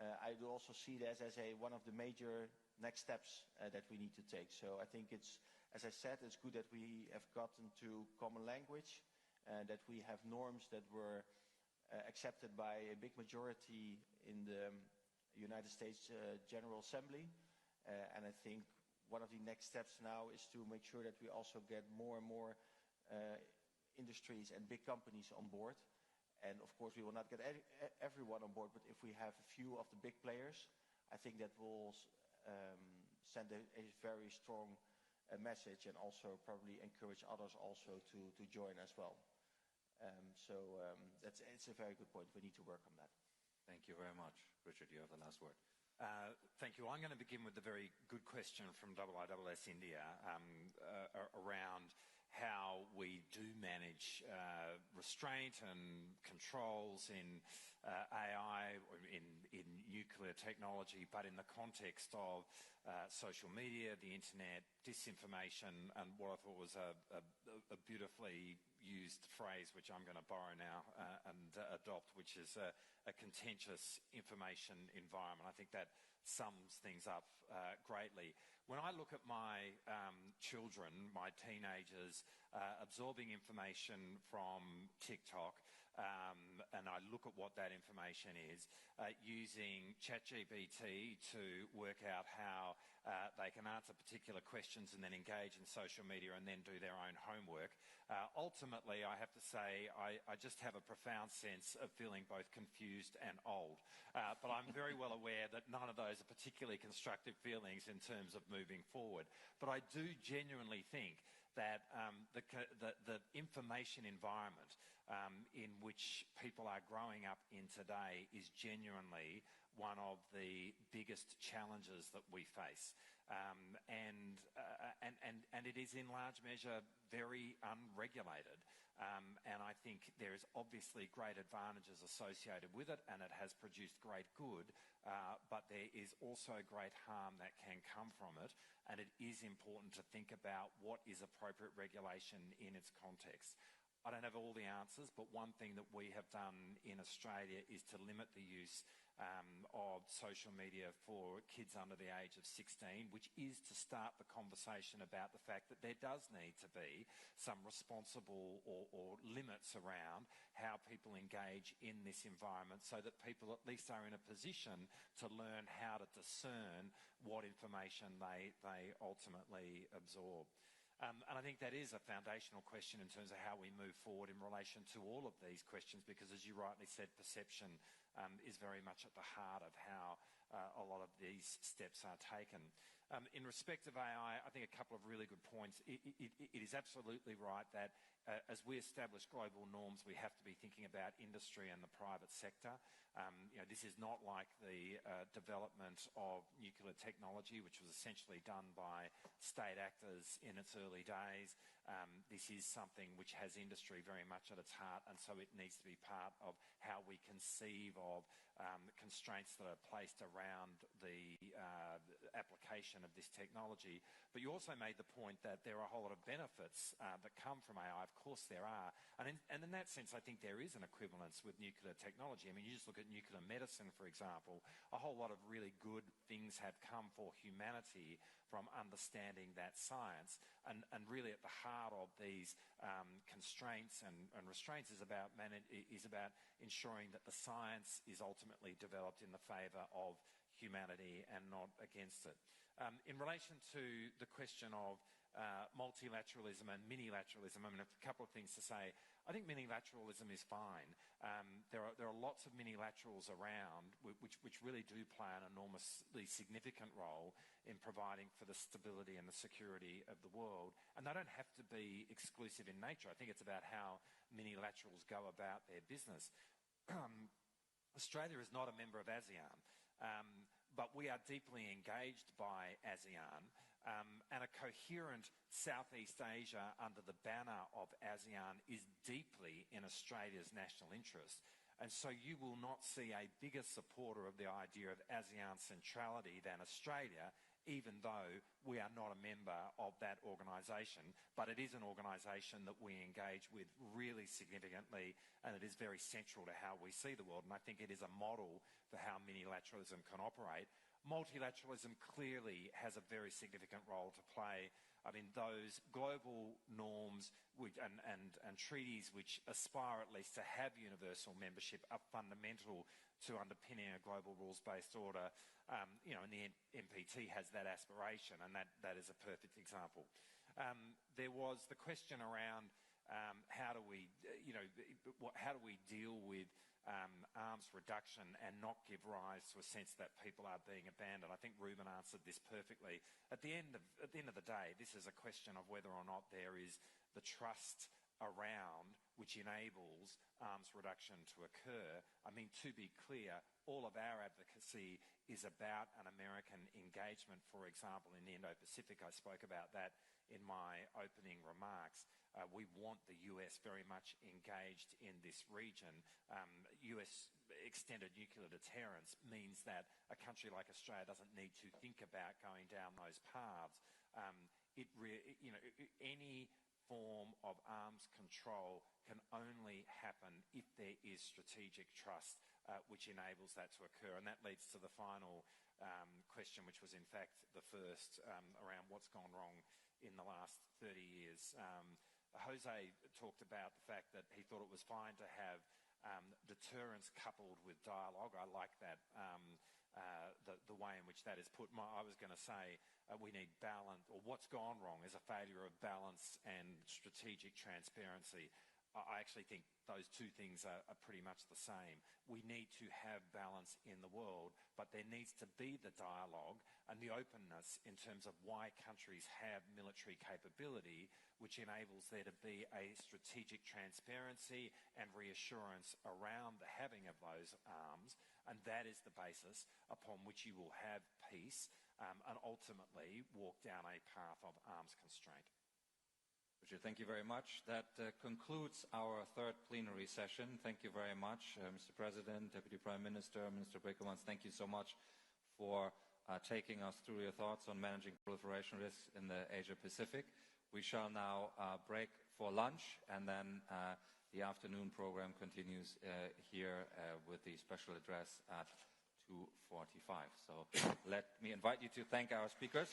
I do also see that as one of the major next steps that we need to take. So I think it's, as I said, it's good that we have gotten to common language, and that we have norms that were accepted by a big majority in the United States General Assembly. And I think one of the next steps now is to make sure that we also get more and more industries and big companies on board. And of course, we will not get everyone on board, but if we have a few of the big players, I think that will send a very strong message, and also probably encourage others also to join as well. It's a very good point. We need to work on that. Thank you very much. Richard, you have the last word. Thank you. I'm going to begin with a very good question from IISS India around how we do manage restraint and controls in AI or in nuclear technology, but in the context of social media, the internet, disinformation, and what I thought was a beautifully used phrase, which I'm going to borrow now and adopt, which is a contentious information environment. I think that sums things up greatly. When I look at my children, my teenagers, absorbing information from TikTok, and I look at what that information is, using ChatGPT to work out how they can answer particular questions and then engage in social media and then do their own homework. Ultimately, I have to say, I just have a profound sense of feeling both confused and old. But I'm very well aware that none of those are particularly constructive feelings in terms of moving forward. But I do genuinely think that the information environment in which people are growing up in today is genuinely one of the biggest challenges that we face. And it is in large measure very unregulated. And I think there is obviously great advantages associated with it, and it has produced great good, but there is also great harm that can come from it, and it is important to think about what is appropriate regulation in its context. I don't have all the answers, but one thing that we have done in Australia is to limit the use of social media for kids under the age of 16, which is to start the conversation about the fact that there does need to be some responsible or limits around how people engage in this environment, so that people at least are in a position to learn how to discern what information they ultimately absorb. And I think that is a foundational question in terms of how we move forward in relation to all of these questions, because, as you rightly said, perception is very much at the heart of how a lot of these steps are taken. In respect of AI, I think a couple of really good points. It is absolutely right that as we establish global norms, we have to be thinking about industry and the private sector. This is not like the development of nuclear technology, which was essentially done by state actors in its early days. This is something which has industry very much at its heart, and so it needs to be part of how we conceive of constraints that are placed around the application of this technology. But you also made the point that there are a whole lot of benefits that come from AI. Of course there are. And in that sense, I think there is an equivalence with nuclear technology. I mean, you just look at nuclear medicine, for example. A whole lot of really good things have come for humanity from understanding that science. And really at the heart of these constraints and restraints is about ensuring that the science is ultimately developed in the favour of humanity and not against it. In relation to the question of multilateralism and minilateralism, I mean, a couple of things to say. I think minilateralism is fine. There are lots of minilaterals around which really do play an enormously significant role in providing for the stability and the security of the world. And they don't have to be exclusive in nature. I think it's about how minilaterals go about their business. Australia is not a member of ASEAN, but we are deeply engaged by ASEAN. And a coherent Southeast Asia under the banner of ASEAN is deeply in Australia's national interest. And so you will not see a bigger supporter of the idea of ASEAN centrality than Australia, even though we are not a member of that organisation. But it is an organisation that we engage with really significantly, and it is very central to how we see the world. And I think it is a model for how minilateralism can operate. Multilateralism clearly has a very significant role to play. I mean, those global norms and treaties which aspire at least to have universal membership are fundamental to underpinning a global rules-based order. And the NPT has that aspiration, and that is a perfect example. There was the question around how do we deal with arms reduction and not give rise to a sense that people are being abandoned. I think Ruben answered this perfectly. At the end of the day, this is a question of whether or not there is the trust around which enables arms reduction to occur. I mean, to be clear, all of our advocacy is about an American engagement, for example, in the Indo Pacific. I spoke about that in my opening remarks. We want the US very much engaged in this region. US extended nuclear deterrence means that a country like Australia doesn't need to think about going down those paths. Any form of arms control can only happen if there is strategic trust, which enables that to occur. And that leads to the final question, which was in fact the first, around what's gone wrong in the last 30 years. Jose talked about the fact that he thought it was fine to have deterrence coupled with dialogue. I like that, the way in which that is put. I was going to say we need balance, or what's gone wrong is a failure of balance and strategic transparency. I actually think those two things are pretty much the same. We need to have balance in the world, but there needs to be the dialogue and the openness in terms of why countries have military capability, which enables there to be a strategic transparency and reassurance around the having of those arms. And that is the basis upon which you will have peace and ultimately walk down a path of arms constraint. Richard, thank you very much. That concludes our third plenary session. Thank you very much, Mr. President, Deputy Prime Minister, Minister Brekelmans. Thank you so much for taking us through your thoughts on managing proliferation risks in the Asia-Pacific. We shall now break for lunch, and then the afternoon program continues here with the special address at 2:45. So let me invite you to thank our speakers.